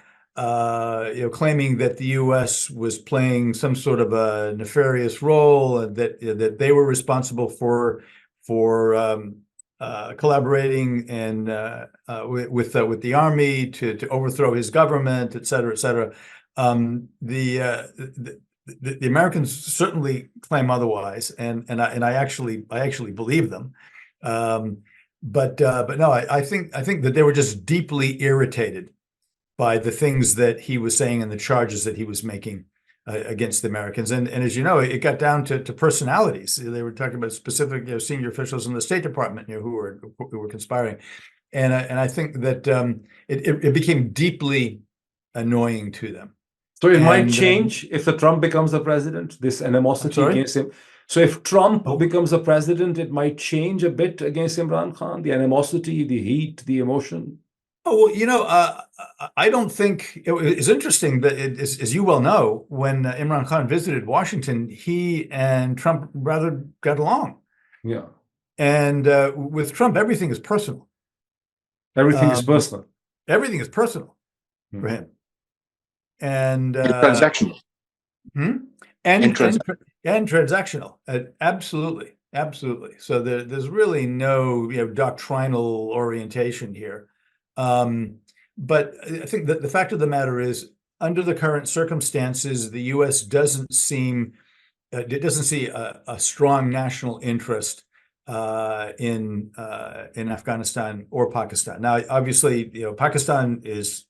claiming that the U.S. was playing some sort of a nefarious role, and that they were responsible for collaborating and with the army to overthrow his government, et cetera, et cetera. The Americans certainly claim otherwise, and I actually believe them. But no, I think that they were just deeply irritated by the things that he was saying and the charges that he was making against the Americans. And as you know, it got down to personalities. They were talking about specific senior officials in the State Department who were conspiring. And I think that it became deeply annoying to them. So it might change if the Trump becomes the president, this animosity against him. So if Trump becomes the president, it might change a bit against Imran Khan, the animosity, the heat, the emotion. Oh, well, I don't think it's interesting that, as you well know, when Imran Khan visited Washington, he and Trump rather got along. Yeah. And with Trump, everything is personal. Everything is personal. Everything is personal for him. And transactional. And transactional. Absolutely. So there's really no doctrinal orientation here. But I think that the fact of the matter is, under the current circumstances, the U.S. doesn't see a strong national interest in Afghanistan or Pakistan. Now, obviously, Pakistan is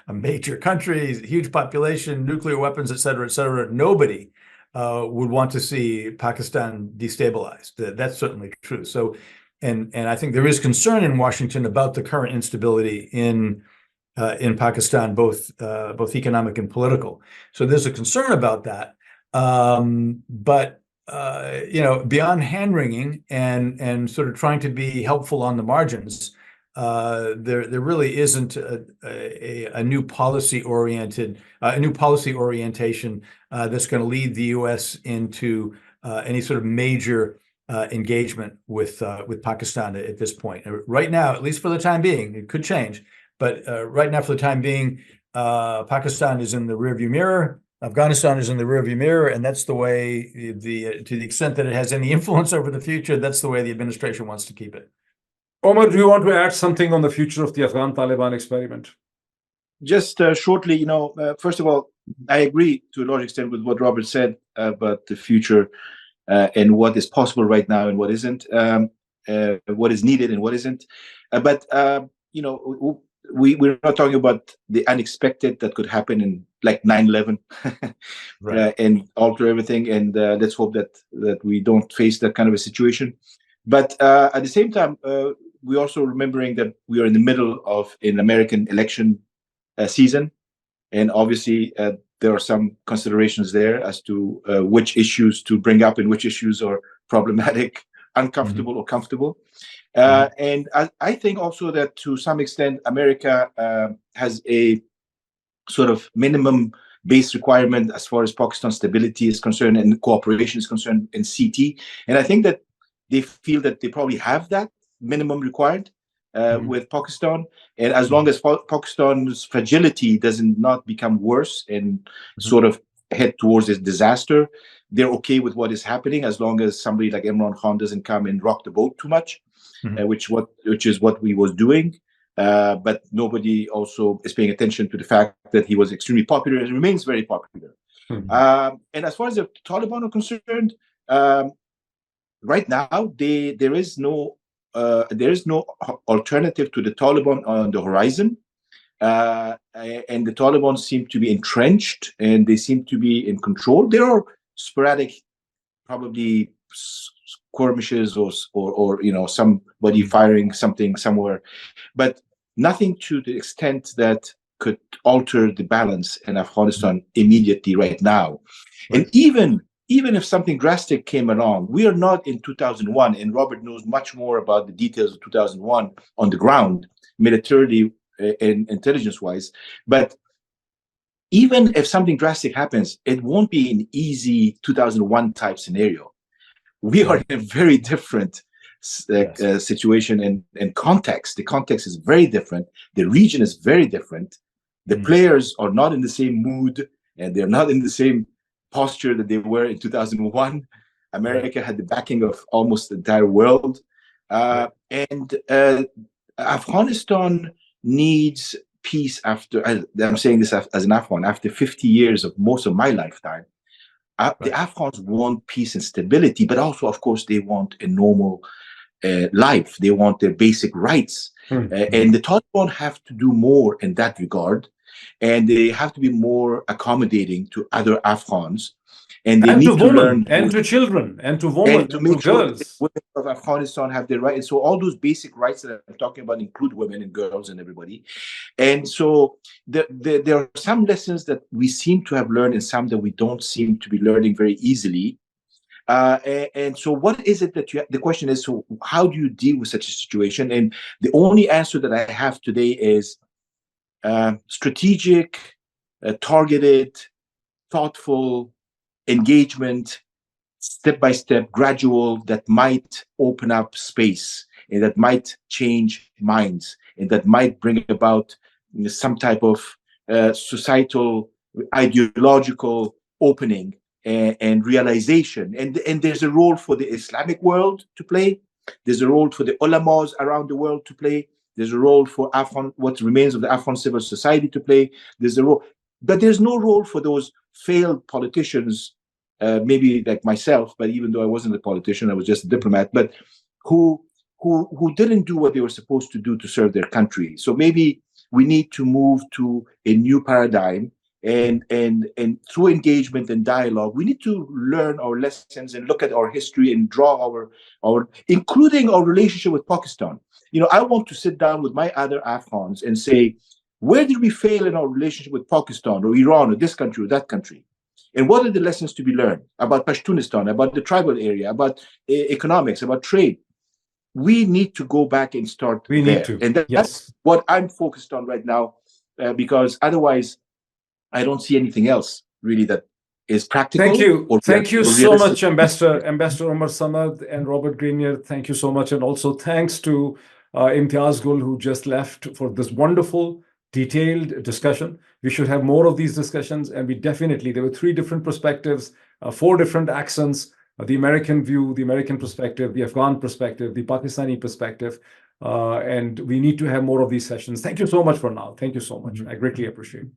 a major country, a huge population, nuclear weapons, et cetera, et cetera. Nobody would want to see Pakistan destabilized. That's certainly true. So, and I think there is concern in Washington about the current instability in Pakistan, both economic and political. So there's a concern about that. But beyond hand-wringing and sort of trying to be helpful on the margins, there really isn't a new policy orientation that's going to lead the U.S. into any sort of major engagement with Pakistan at this point. Right now, at least for the time being, it could change, but right now, for the time being, Pakistan is in the rearview mirror. Afghanistan is in the rearview mirror, and that's the way, to the extent that it has any influence over the future, that's the way the administration wants to keep it. Omar, do you want to add something on the future of the Afghan Taliban experiment? Just shortly, first of all, I agree to a large extent with what Robert said about the future and what is possible right now and what isn't, what is needed and what isn't. But we're not talking about the unexpected that could happen in like 9/11 Right. and alter everything. And let's hope that we don't face that kind of a situation. But at the same time, we're also remembering that we are in the middle of an American election season. And obviously, there are some considerations there as to which issues to bring up and which issues are problematic, uncomfortable, or comfortable. And I think also that to some extent, America has a sort of minimum base requirement as far as Pakistan stability is concerned and cooperation is concerned in CT. And I think that they feel that they probably have that minimum required with Pakistan. And as long as Pakistan's fragility doesn't not become worse and sort of head towards this disaster, they're okay with what is happening as long as somebody like Imran Khan doesn't come and rock the boat too much, which is what we was doing. But nobody also is paying attention to the fact that he was extremely popular and remains very popular. And as far as the Taliban are concerned, right now there is no alternative to the Taliban on the horizon, and the Taliban seem to be entrenched and they seem to be in control. There are sporadic, probably skirmishes or somebody firing something somewhere, but nothing to the extent that could alter the balance in Afghanistan immediately right now. And even if something drastic came along, we are not in 2001, and Robert knows much more about the details of 2001 on the ground, militarily and intelligence-wise. But even if something drastic happens, it won't be an easy 2001 type scenario. We are in a very different situation and context. The context is very different. The region is very different. The players are not in the same mood, and they're not in the same posture that they were in 2001. America had the backing of almost the entire world. And Afghanistan needs peace after, I'm saying this as an Afghan, after 50 years of most of my lifetime. The Afghans want peace and stability, but also, of course, they want a normal life. They want their basic rights. And the Taliban have to do more in that regard. And they have to be more accommodating to other Afghans. And they need to learn. And to children, and to women, and to make sure girls. that women of Afghanistan have their rights. And so all those basic rights that I'm talking about include women and girls and everybody. And so there are some lessons that we seem to have learned and some that we don't seem to be learning very easily. And so what is it that the question is, so how do you deal with such a situation? And the only answer that I have today is strategic, targeted, thoughtful engagement, step by step, gradual, that might open up space and that might change minds and that might bring about some type of societal, ideological opening and realization. And there's a role for the Islamic world to play. There's a role for the ulamas around the world to play. There's a role for what remains of the Afghan civil society to play. There's a role, but there's no role for those failed politicians, maybe like myself, but even though I wasn't a politician, I was just a diplomat, but who didn't do what they were supposed to do to serve their country. So maybe we need to move to a new paradigm, and through engagement and dialogue, we need to learn our lessons and look at our history and draw our including our relationship with Pakistan. I want to sit down with my other Afghans and say, where did we fail in our relationship with Pakistan or Iran or this country or that country? And what are the lessons to be learned about Pashtunistan, about the tribal area, about economics, about trade? We need to go back and start there. And that's what I'm focused on right now, because otherwise I don't see anything else really that is practical. Thank you. Thank you so much, Ambassador Omar Samad and Robert Grenier. Thank you so much. And also thanks to Imtiaz Gul, who just left, for this wonderful, detailed discussion. We should have more of these discussions, and there were 3 different perspectives, 4 different accents, the American view, the American perspective, the Afghan perspective, the Pakistani perspective, and we need to have more of these sessions. Thank you so much for now. Thank you so much. I greatly appreciate it.